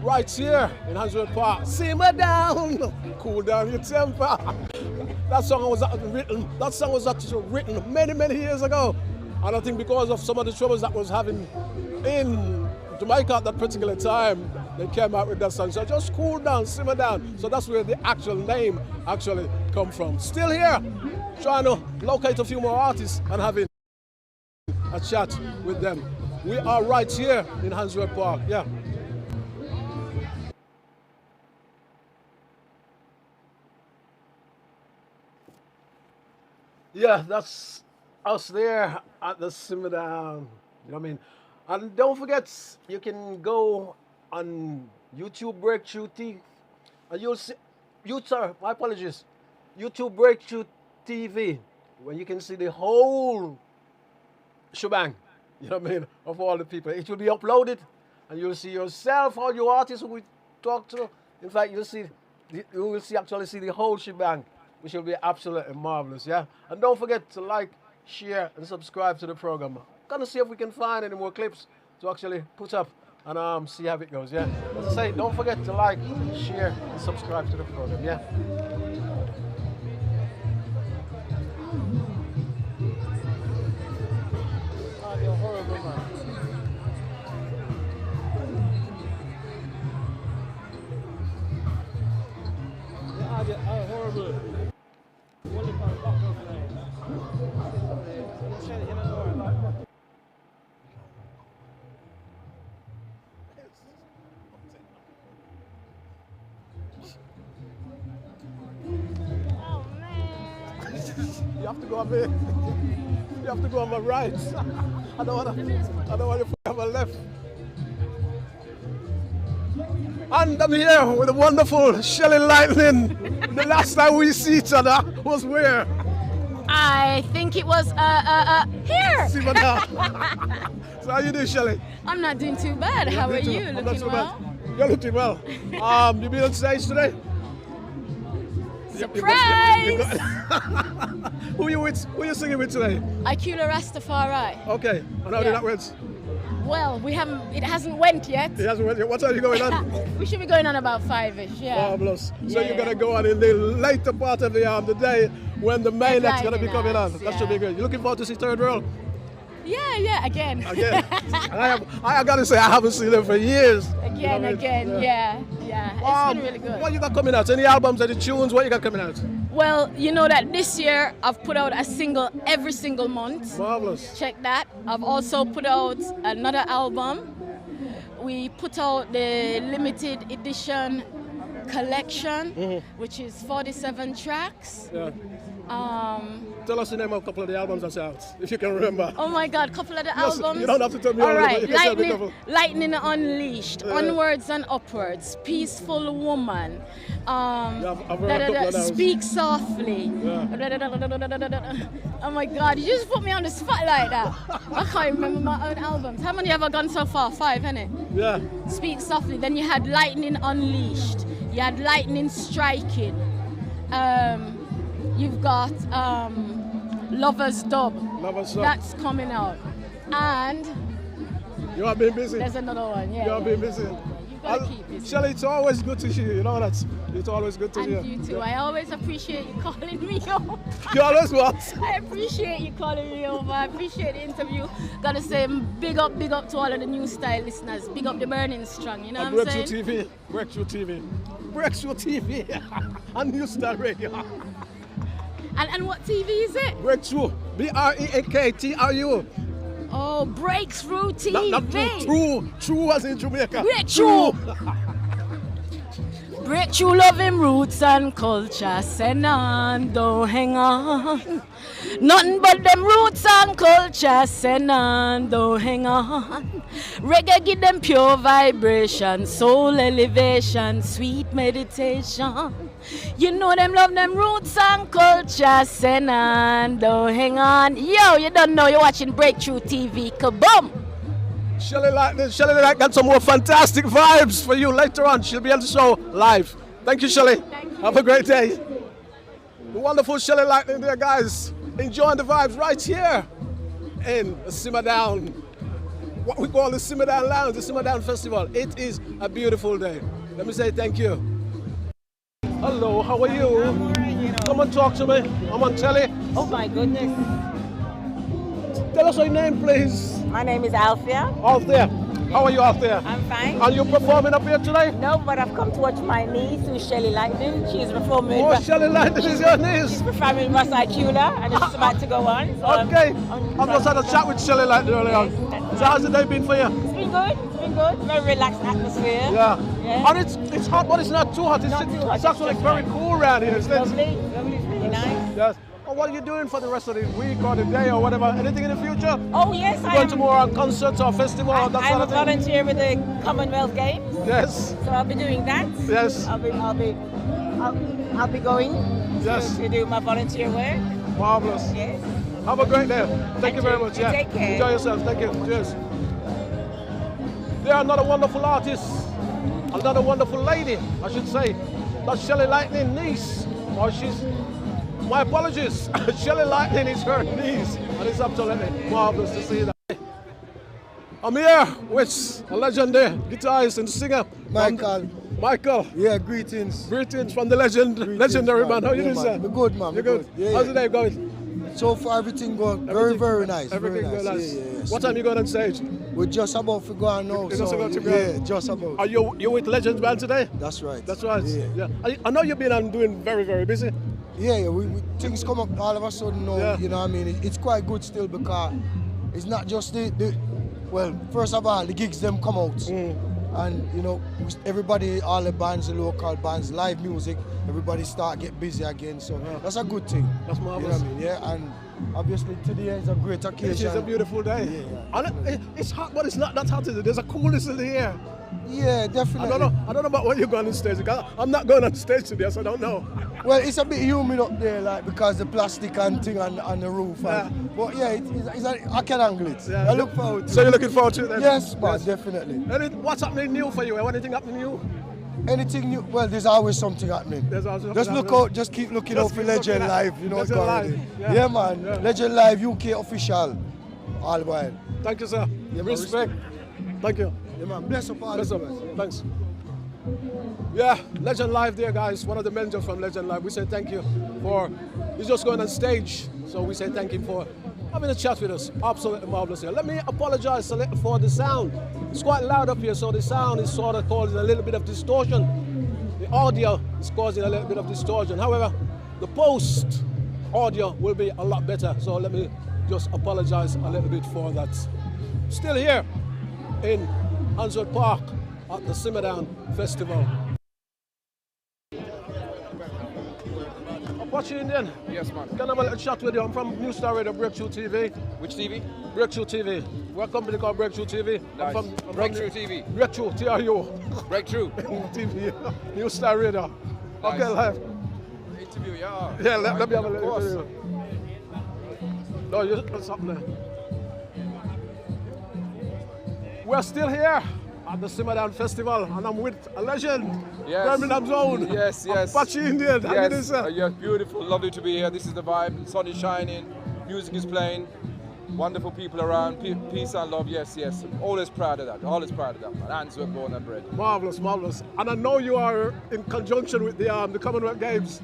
right here in Hansworth Park. Simmer down, cool down your temper. That song was actually written many years ago, and I think because of some of the troubles that was having in Jamaica at that particular time, they came out with that song. So just cool down, simmer down. So that's where the actual name actually come from. Still here, trying to locate a few more artists and having a chat with them. We are right here in Hansworth Park. Yeah. Yeah, that's us there at the simmer down. You know what I mean? And don't forget, you can go on YouTube Breakthrough TV, and you'll see, my apologies, YouTube Breakthrough TV, where you can see the whole shebang, you know what I mean, of all the people. It will be uploaded, and you'll see yourself, all your artists who we talk to. In fact, you will actually see the whole shebang, which will be absolutely marvelous, yeah? And don't forget to like, share, and subscribe to the program. Gonna see if we can find any more clips to actually put up and see how it goes, yeah? As I say, don't forget to like, share, and subscribe to the program, yeah? Oh, you're horrible, man. Oh, horrible. You have to go on me. You have to go on my right. I don't want you to have a left. And I'm here with the wonderful Shelly Lightning. The last time we see each other was where? I think it was here. See, now. So how you doing, Shelly? I'm not doing too bad. How are you? Looking well? You're looking well. You been on stage today? Surprise! Who you with? Who you singing with today? Akula Rastafari. Okay. And how did that went? Well, it hasn't went yet. It hasn't went yet. What time are you going on? We should be going on about 5ish, yeah. Marvelous. So you're going to go on in the later part of the day when the main act's going to be coming on. That should be good. You looking forward to see Third World? Yeah, again. I got to say, I haven't seen them for years. Again, yeah. It's been really good. What you got coming out? Any albums, any tunes? What you got coming out? Well, you know that this year I've put out a single every single month. Marvelous. Check that. I've also put out another album. We put out the limited edition collection, which is 47 tracks. Yeah. Tell us the name of a couple of the albums that's out, if you can remember. Oh my God, couple of the Yes, albums. you don't have to tell me all all right, of it. Lightning Unleashed, Onwards and Upwards, Peaceful Woman, Speak Softly. Oh my God, you just put me on the spot like that. I can't remember my own albums. How many have I gone so far? 5, innit? Yeah. Speak Softly. Then you had Lightning Unleashed. You had Lightning Striking. You've got Lover's Dub. That's coming out. And you have been busy. There's another one, yeah. You have been busy. You've got to keep busy. Shelly, it's always good to see you. You know that. It's always good to see you. And you too. Yeah. I always appreciate you calling me over. You always what? I appreciate you calling me over. I appreciate the interview. Gotta say big up to all of the New Style listeners. Big up the Burning Strong. You know what I'm saying? Breakthrough TV. And New Style Radio. And what TV is it? Breakthrough. BREAKTRU. Oh, Breakthrough TV. Not true as in Jamaica. Breakthrough. Breakthrough loving roots and culture. Send on, don't hang on. Nothing but them roots and culture. Send on, don't hang on. Reggae give them pure vibration, soul elevation, sweet meditation. You know them love them roots and culture. Send on, don't hang on. Yo, you don't know you're watching Breakthrough TV. Kaboom! Shelly got some more fantastic vibes for you later on. She'll be on the show live. Thank you, Shelly. Have a great day. The wonderful Shelly Lightning there, guys. Enjoying the vibes right here in the Simmer Down. What we call the Simmer Down Lounge, the Simmer Down Festival. It is a beautiful day. Let me say thank you. Hello, how are you? I'm all right, you know. Come and talk to me. I'm on telly. Oh my goodness. Tell us your name, please. My name is Althea. Althea. How are you, Althea? I'm fine. Are you performing up here today? No, but I've come to watch my niece, who's Shelly Lightning. She's performing. Oh, Shelly Lightning is your niece. She's performing with Akula, and it's about to go on. So okay. I've just had a chat with Shelly Lightning earlier on. So how's the day been for you? It's been good. It's been good. Very relaxed atmosphere. Yeah. And it's hot, but it's not too hot. It's actually very cool around here, isn't it? Lovely. It's really nice. Yes. Or what are you doing for the rest of the week or the day or whatever? Anything in the future? Oh yes, I Going am. to more concerts or festival or that I'm sort a of thing? volunteer with the Commonwealth Games, Yes. so I'll be doing that. Yes. I'll be going Yes. to do my volunteer work. Marvelous. Yes. Have a great day. Thank you very you. much. You take care. Enjoy yourself. Thank you. Cheers. They are another wonderful artist, another wonderful lady, I should say. That's Shelley Lightning niece, or she's. My apologies. Shelley Lightning is her niece, and it's absolutely marvelous to see that. I'm here with a legendary guitarist and singer, Michael. Michael. Yeah, greetings. Greetings from the legendary man. How you doing, sir? We're good, man. You're good. Yeah, How's the day going? So far, everything going very nice. Everything very going nice. Yeah. What time you going on stage? We're just about to go on now. You're just about to go? Yeah, just about. Are you with Legends Band today? That's right. That's right. Yeah. I know you've been doing very busy. Yeah, we things come up all of a sudden now. Yeah. You know what I mean? It's quite good still because it's not just well, first of all, the gigs them come out. And you know, everybody, all the bands, the local bands, live music, everybody start get busy again. So that's a good thing. That's marvelous. You know what I mean? Yeah, and obviously today is a great occasion. It's a beautiful day. Yeah. And it's hot, but it's not that hot, is it? There's a coolness in the air. Yeah, definitely. I don't know about when you're going on stage. I'm not going on stage today, so I don't know. Well, it's a bit humid up there, like because the plastic and thing on the roof. But yeah, I can handle it. Yeah. I look forward to it. So you're looking forward to it then? Yes, man, definitely. What's happening new for you? Anything happening new? Anything new? Well, there's always something happening. There's always Just something look happening. out, just keep looking Just out for keep Legend looking Live. You know Legend what's Live, going yeah. on. Yeah, man. Yeah. Legend Live UK official. All the while. Thank you, sir. Yeah, Respect. Thank you. Yeah, man. Bless up all Bless of up. us. Thanks. Yeah, Legend Live there, guys. One of the managers from Legend Live. We say thank you for, he's just going on stage. So we say thank you for having a chat with us. Absolutely marvelous here. Let me apologize a little for the sound. It's quite loud up here, so the sound is sort of causing a little bit of distortion. The audio is causing a little bit of distortion. However, the post audio will be a lot better. So let me just apologize a little bit for that. Still here in Hansford Park at the Simmerdown Festival. Apache Indian. Yes, man. Can I have a little chat with you? I'm from New Star Radio, Breakthrough TV. Which TV? Breakthrough TV. We're a company called Breakthrough TV. Nice. I'm Breakthrough TV. Breakthrough, TRU. Breakthrough. TV. New Star Radio. Nice. Okay, live. Interview, yeah. Yeah, let me have a Of little course. interview. No, what's happening? We're still here at the Simmerdown Festival, and I'm with a legend, Yes. Birmingham's own. Yes. Apache Indian. How you doing, sir? Yes, beautiful. Lovely to be here. This is the vibe. The sun is shining. Music is playing. Wonderful people around. Peace and love. Yes. Always proud of that. Always proud of that, man. Hands were born and bred. Marvelous. And I know you are in conjunction with the Commonwealth Games.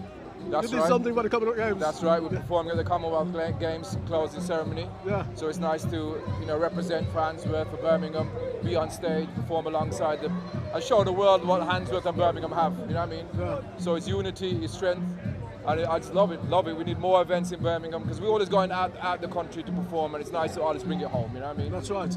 That's you did right. something for the Commonwealth Games. That's right. We're performing at the Commonwealth Games closing ceremony. Yeah. So it's nice to, represent for Handsworth, for Birmingham, be on stage, perform alongside them, and show the world what Handsworth and Birmingham have. You know what I mean? Yeah. So it's unity, it's strength, and I just love it. We need more events in Birmingham because we're always going out the country to perform, and it's nice to always bring it home. You know what I mean? That's right.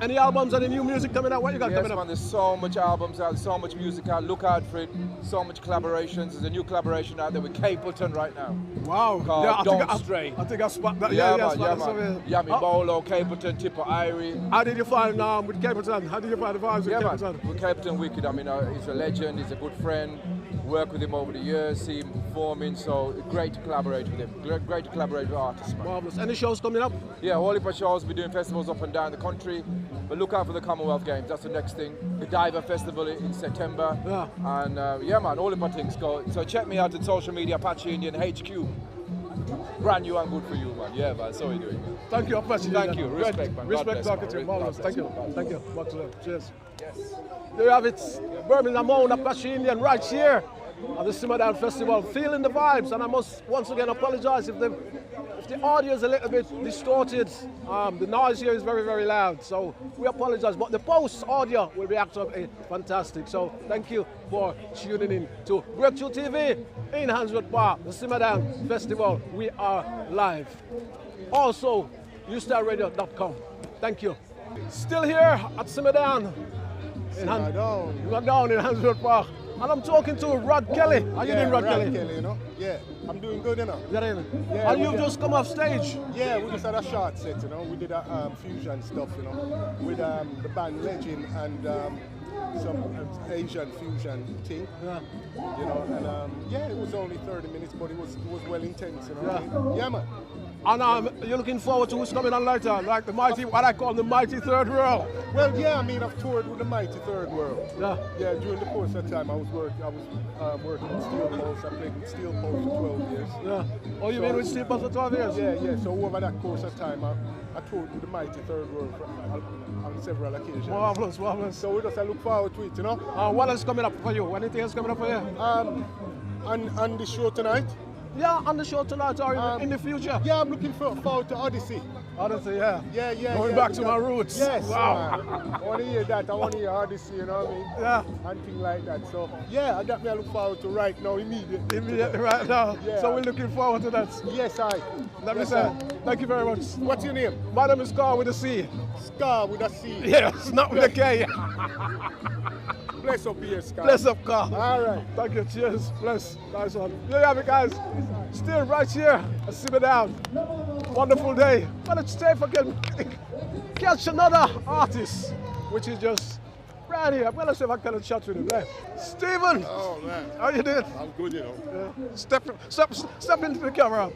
Any albums, any new music coming out? What you got Yes, coming man, up? there's so much albums out, so much music out. Look out for it. So much collaborations. There's a new collaboration out there with Capleton right now. Wow. Called Don't Stray. I think I spot that. Yeah, spot man. that. Yami Bolo, Capleton, Tipper Irie. How did you find with Capleton? How did you find the vibes with Yeah, man. Capleton? With Capleton Wicked, I mean, he's a legend, he's a good friend. Worked with him over the years, see him performing, so great to collaborate with him. Great to collaborate with artists, man. Marvelous. Any shows coming up? Yeah, whole heap of shows. We're doing festivals up and down the country. But look out for the Commonwealth Games, that's the next thing. The Diver Festival in September. Yeah. And yeah, man, all of my things go. So check me out on social media, Apache Indian HQ. Brand new and good for you, man. Yeah, man, so you doing. Thank you, Apache. Thank you. Respect, man. God Respect bless, talking man. to you. God Marvelous. bless Thank you. you. God Thank you. Much love. Cheers. Yes. There you have it. Birmingham own Apache Indian right here at the Simmerdown Festival. Feeling the vibes, and I must once again apologize if the audio is a little bit distorted. The noise here is very loud, so we apologize. But the post audio will be absolutely fantastic. So thank you for tuning in to Breakthrough TV in Hansford Park, the Simmerdown Festival. We are live. Also, newstarradio.com. Thank you. Still here at Simmerdown. Simmerdown in Hansford Park. And I'm talking to Rod Kelly. How you doing, Rod Kelly? Kelly, you know? Yeah, I'm doing good, you know? Yeah, and you've just come off stage. Yeah, we just had a short set, you know? We did a fusion stuff, you know? With the band Legend and some Asian fusion thing. Yeah. You know, and yeah, it was only 30 minutes, but it was well intense, you know? Yeah, man. And you're looking forward to what's coming on later, like the mighty, what I call the mighty third world. Well, yeah, I mean, I've toured with the mighty third world. Yeah. Yeah, during the course of time, I was working with Steel Pulse. I played with Steel Pulse for 12 years. Yeah. Oh, you've been with Steel Pulse for 12 years? Yeah. So over that course of time, I toured with the mighty third world on several occasions. Marvelous. So we just look forward to it, you know. What else coming up for you? Anything else coming up for you? On the show tonight. Yeah, on the show tonight or in the future? Yeah, I'm looking forward to Odyssey. Odyssey, yeah. Yeah. Going back to my roots. Yes. Wow. I want to hear that. I want to hear Odyssey, you know what I mean? Yeah. And things like that. So, yeah, that me I look forward to right now, immediately. Immediately, right now. Yeah. So we're looking forward to that. Yes, I. Let me say, thank you very much. What's your name? My name is Scar with a C. Scar with a C. Yes, not with a K. Bless up here, Scar. Bless up, Carl. All right. Thank you. Cheers. Bless. Nice one. There you have it, guys. Still right here at Simmer Down. Wonderful day. But it's time for catch another artist, which is just right here. Well, let's see if I can chat with him. There. Stephen. Oh, man. How you doing? I'm good, you know. Step into the camera.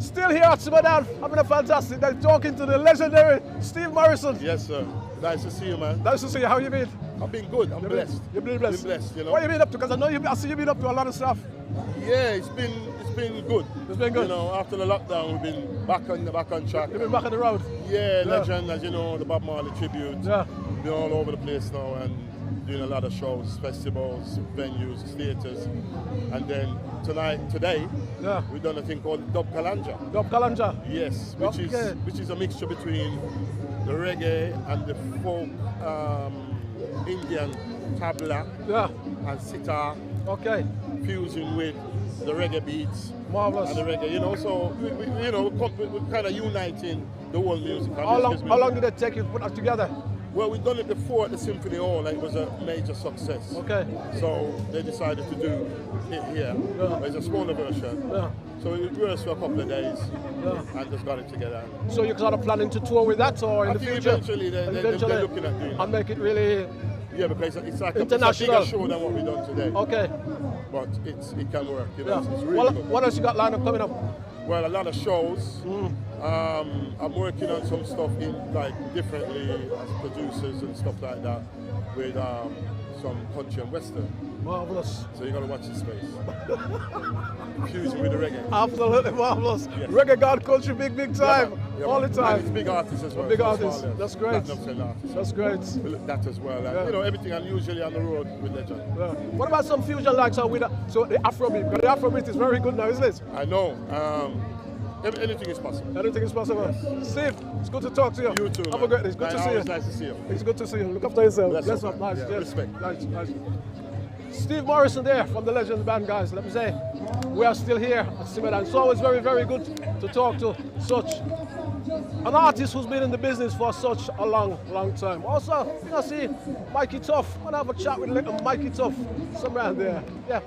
Still here at Simmer Down, having a fantastic day, talking to the legendary Steve Morrison. Yes, sir. Nice to see you, man. Nice to see you. How you been? I've been good. I'm blessed. You've been blessed. Been blessed, you know. What you been up to? Because I see you've been up to a lot of stuff. Yeah, it's been good. It's been good. You know, after the lockdown, we've been back on track. You've been back on the road. Yeah, Legend, as you know, the Bob Marley tribute. Yeah. Been all over the place now and doing a lot of shows, festivals, venues, theatres, and then today, we've done a thing called Dub Kalanja. Dub Kalanja. Yes, which is a mixture between the reggae and the folk Indian tabla and sitar. Okay. Fusing with the reggae beats. Marvelous. And the reggae, you know, so we're kind of uniting the whole music. How long did it take you to put that together? Well, we've done it before at the Symphony Hall, and it was a major success. Okay. So they decided to do it here. Yeah. It's a smaller version. Yeah. So we rehearsed for a couple of days and just got it together. So you're kind of planning to tour with that, or in the future? Eventually they're looking at doing that. And make it really... Yeah, because it's like international. It's a bigger show than what we've done today. Okay. But it can work, you know. It's really good. What else you got lined up coming up? Well, a lot of shows. I'm working on some stuff differently as producers and stuff like that with some country and western. Marvelous. So you got to watch this space. Fusing with the reggae. Absolutely marvelous. Yes. Reggae God culture, big time, all the time. And it's big artists as well. Big artists. That's great. That's great. That as well. And, you know, everything. I'm usually on the road with Legend. Yeah. What about some fusion like so the Afrobeat? Because the Afrobeat is very good now, isn't it? I know. Anything is possible. Anything is possible. Yes. Steve, it's good to talk to you. You too. Have a great day. It's good to see you. It's nice to see you. It's good to see you. Look after yourself. Bless up. Nice. Yeah, Yes. respect. Nice. Steve Morrison there from the Legends Band, guys. Let me say, we are still here at Simmer Down. It's always very, very good to talk to such an artist who's been in the business for such a long, long time. Also, see Mikey Tuff. I want to have a chat with little Mikey Tuff somewhere there. Yeah.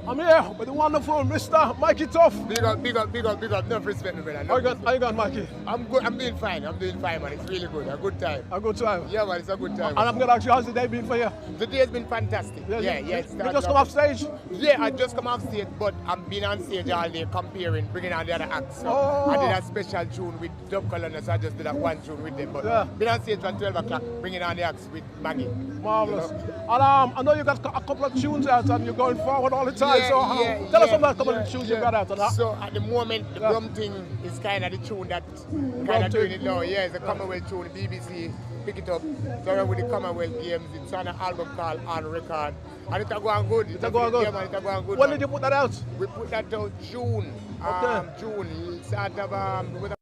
I'm here with the wonderful Mr. Mikey Tuff. Big up. Enough respect, my brother. How you got, Mikey? I'm good. I'm doing fine, man. It's really good. A good time. A good time? Yeah, man. It's a good time. And I'm going to ask you, how's the day been for you? The day has been fantastic. Yeah. You just come off stage? Yeah, I just come off stage, but I've been on stage all day bringing on the other acts. So I did a special tune with Dub Colonel, so I just did that one tune with them. But been on stage from 12 o'clock, bringing on the acts with Maggie. Marvelous. You know? And I know you got a couple of tunes out and you're going forward all the time. Tell us about a couple of tunes you got out on that. So at the moment, the drum thing is kind of the tune that kind of doing it now. Yeah, it's a Commonwealth tune. BBC pick it up. So with the Commonwealth Games, it's on an album called On Record. And it's going good. It's going good. Yeah, man, it's going good. When did you put that out? We put that out June. Okay. June. Start of with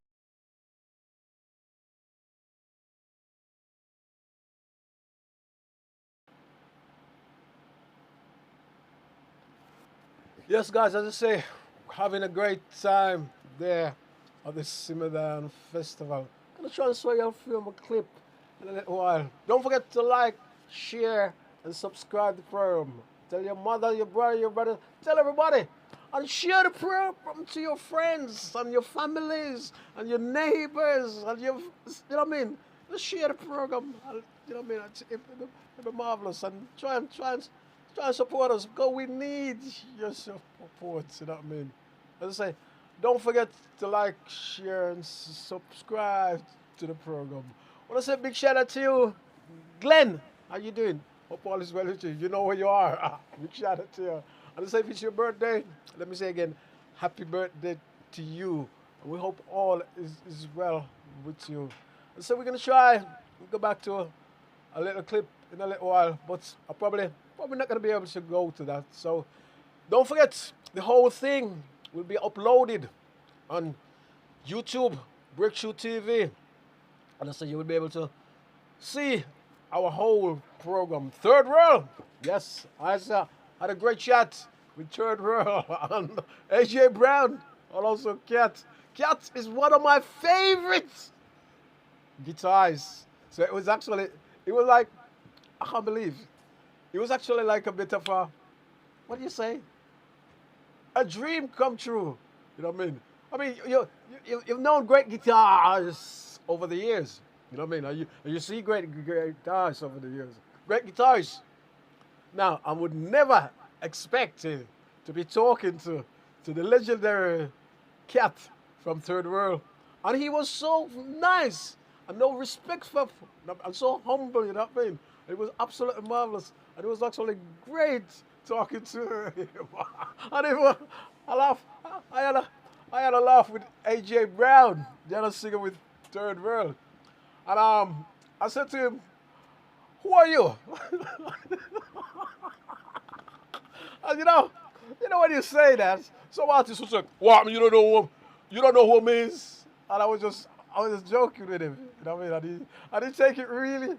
Yes, guys, as I say, having a great time there at the Simmer Down Festival. I'm going to try and show you a film, a clip in a little while. Don't forget to like, share, and subscribe to the program. Tell your mother, your brother, tell everybody. And share the program to your friends and your families and your neighbors and your, you know what I mean? Just share the program. You know what I mean? It'll be marvelous. And try and support us because we need your support. You know what I mean? As I say, don't forget to like, share, and subscribe to the program. I want to say a big shout out to you, Glenn. How you doing? Hope all is well with you. You know where you are. Big shout out to you. And say if it's your birthday, let me say again, happy birthday to you. And we hope all is well with you. And so we're going to try go back to a little clip in a little while, but I'm probably not going to be able to go to that. So don't forget, the whole thing will be uploaded on YouTube, Breakthrough TV. And so you will be able to see our whole program. Third World. Yes, I had a great chat with Third World and AJ Brown and also Cat. Cat is one of my favorite guitars. So it was like, I can't believe, it was actually like a bit of a, what do you say? A dream come true. You know what I mean? You've known great guitars over the years. You know what I mean? You see great guitars over the years. Great guitars. Now, I would never expect to be talking to the legendary Cat from Third World. And he was so nice and no respectful and so humble, you know what I mean? It was absolutely marvelous. And it was actually great talking to him. And I had a laugh with AJ Brown, the other singer with Third World. And I said to him, who are you? And you know when you say that, some artists will say, what, you don't know who me is? And I was just joking with him. You know what I mean? I didn't take it really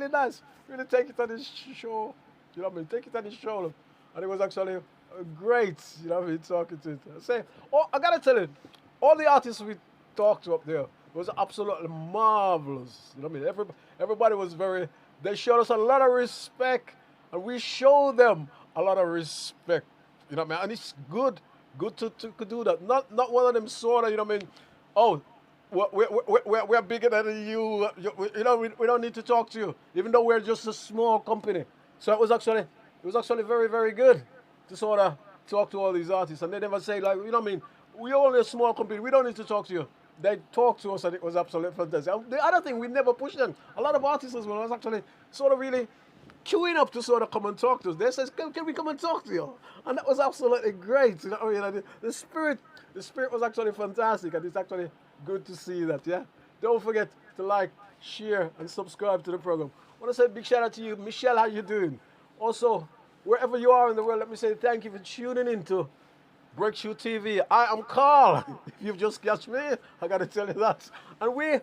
nice. Really take it on his show. You know what I mean? Take it on his shoulder. And it was actually great, you know what I mean, talking to it. I gotta tell you, all the artists we talked to up there was absolutely marvelous. You know what I mean? Everybody was they showed us a lot of respect, and we showed them a lot of respect. You know what I mean? And it's good to do that. Not one of them sort of, you know what I mean? Oh, we're bigger than you. You know, we don't need to talk to you, even though we're just a small company. So it was actually very, very good to sort of talk to all these artists, and they never say like, you know what I mean? We're only a small company. We don't need to talk to you. They talked to us, and it was absolutely fantastic. And the other thing, we never pushed them. A lot of artists as well was actually sort of really queuing up to sort of come and talk to us. They said, can we come and talk to you? And that was absolutely great. You know what I mean? The spirit was actually fantastic, and it's actually good to see that, yeah? Don't forget to like, share, and subscribe to the program. I want to say a big shout out to you. Michelle, how you doing? Also, wherever you are in the world, let me say thank you for tuning in to Breakthrough TV. I am Carl. If you've just catch me, I got to tell you that. And we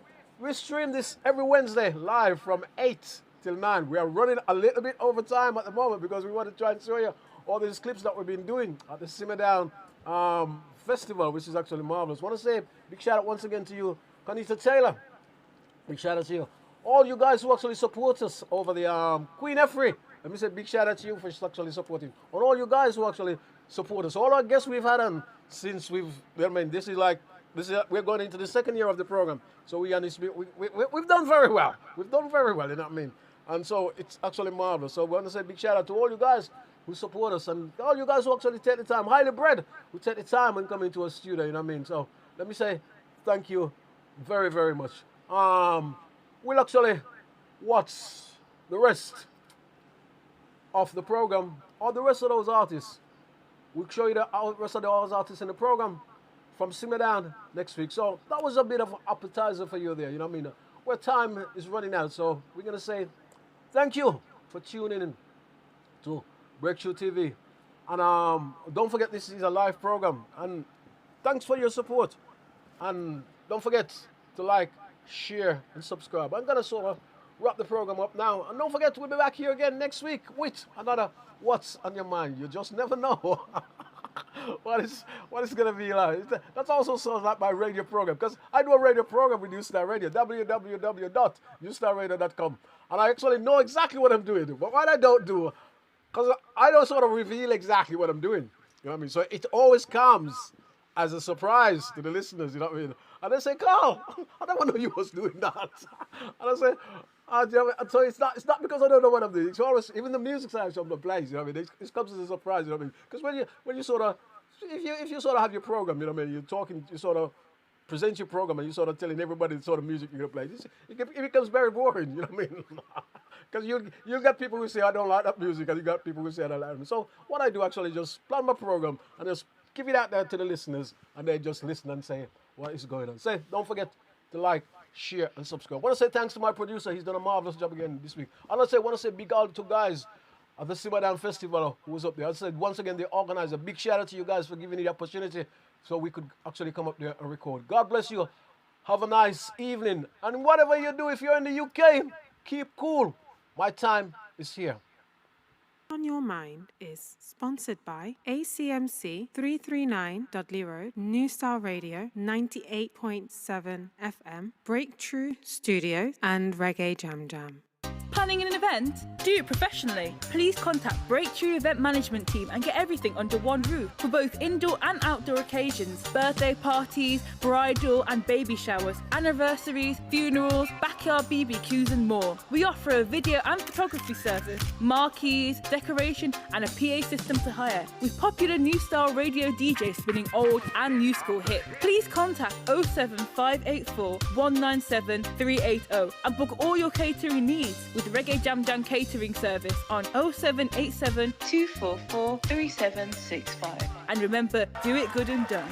stream this every Wednesday live from 8 till 9. We are running a little bit over time at the moment because we want to try and show you all these clips that we've been doing at the Simmer Down Festival, which is actually marvelous. I want to say big shout out once again to you, Conita Taylor. Big shout out to you. All you guys who actually support us over the Queen Effrey. Let me say big shout out to you for actually supporting. And all you guys who actually support us. All our guests we've had on since we're going into the second year of the program. So we've done very well. We've done very well, you know what I mean? And so it's actually marvelous. So we want to say big shout out to all you guys who support us and all you guys who actually take the time, highly bred, who take the time and come into a studio, you know what I mean? So let me say thank you very, very much. We'll actually watch the rest of the program or the rest of those artists. We'll show you the rest of those artists in the program from Simmer Down next week. So that was a bit of an appetizer for you there, you know what I mean? Where time is running out, so we're going to say thank you for tuning in to Breakthrough TV. And don't forget, this is a live program. And thanks for your support. And don't forget to like, share, and subscribe. I'm going to sort of wrap the program up now. And don't forget, we'll be back here again next week with another What's on Your Mind. You just never know what is going to be like. That also sounds like my radio program, because I do a radio program with Newstar Radio, www.newstarradio.com. And I actually know exactly what I'm doing. But what I don't do, because I don't sort of reveal exactly what I'm doing. You know what I mean? So it always comes as a surprise to the listeners. You know what I mean? And they say, Carl, I don't know you was doing that. And I say, so it's not because I don't know what I'm doing. It's always, even the music side of the plays, you know what I mean? It comes as a surprise, you know what I mean? Because when you sort of, if you sort of have your program, you know what I mean? You're talking, you sort of present your program and you're sort of telling everybody the sort of music you're going to play. It becomes very boring, you know what I mean? Because you got people who say, I don't like that music, and you got people who say, I don't like it. So what I do actually just plan my program and just give it out there to the listeners, and they just listen and say, what is going on? Say, don't forget to like, share, and subscribe. I want to say thanks to my producer. He's done a marvelous job again this week. I want to say big all to guys at the Sibadan Festival who was up there. I said once again, the organizer. Big shout out to you guys for giving me the opportunity so we could actually come up there and record. God bless you. Have a nice evening. And whatever you do, if you're in the UK, keep cool. My time is here. On Your Mind is sponsored by ACMC 339 Dudley Road, New Style Radio 98.7 FM, Breakthrough Studios, and Reggae Jam Jam. Planning an event? Do it professionally. Please contact Breakthrough Event Management Team and get everything under one roof for both indoor and outdoor occasions, birthday parties, bridal and baby showers, anniversaries, funerals, backyard BBQs and more. We offer a video and photography service, marquees, decoration and a PA system to hire, with popular new style radio DJs spinning old and new school hits. Please contact 07584 197 380 and book all your catering needs with Reggae Jam Jam catering service on 0787 244 3765. And remember, do it good and done.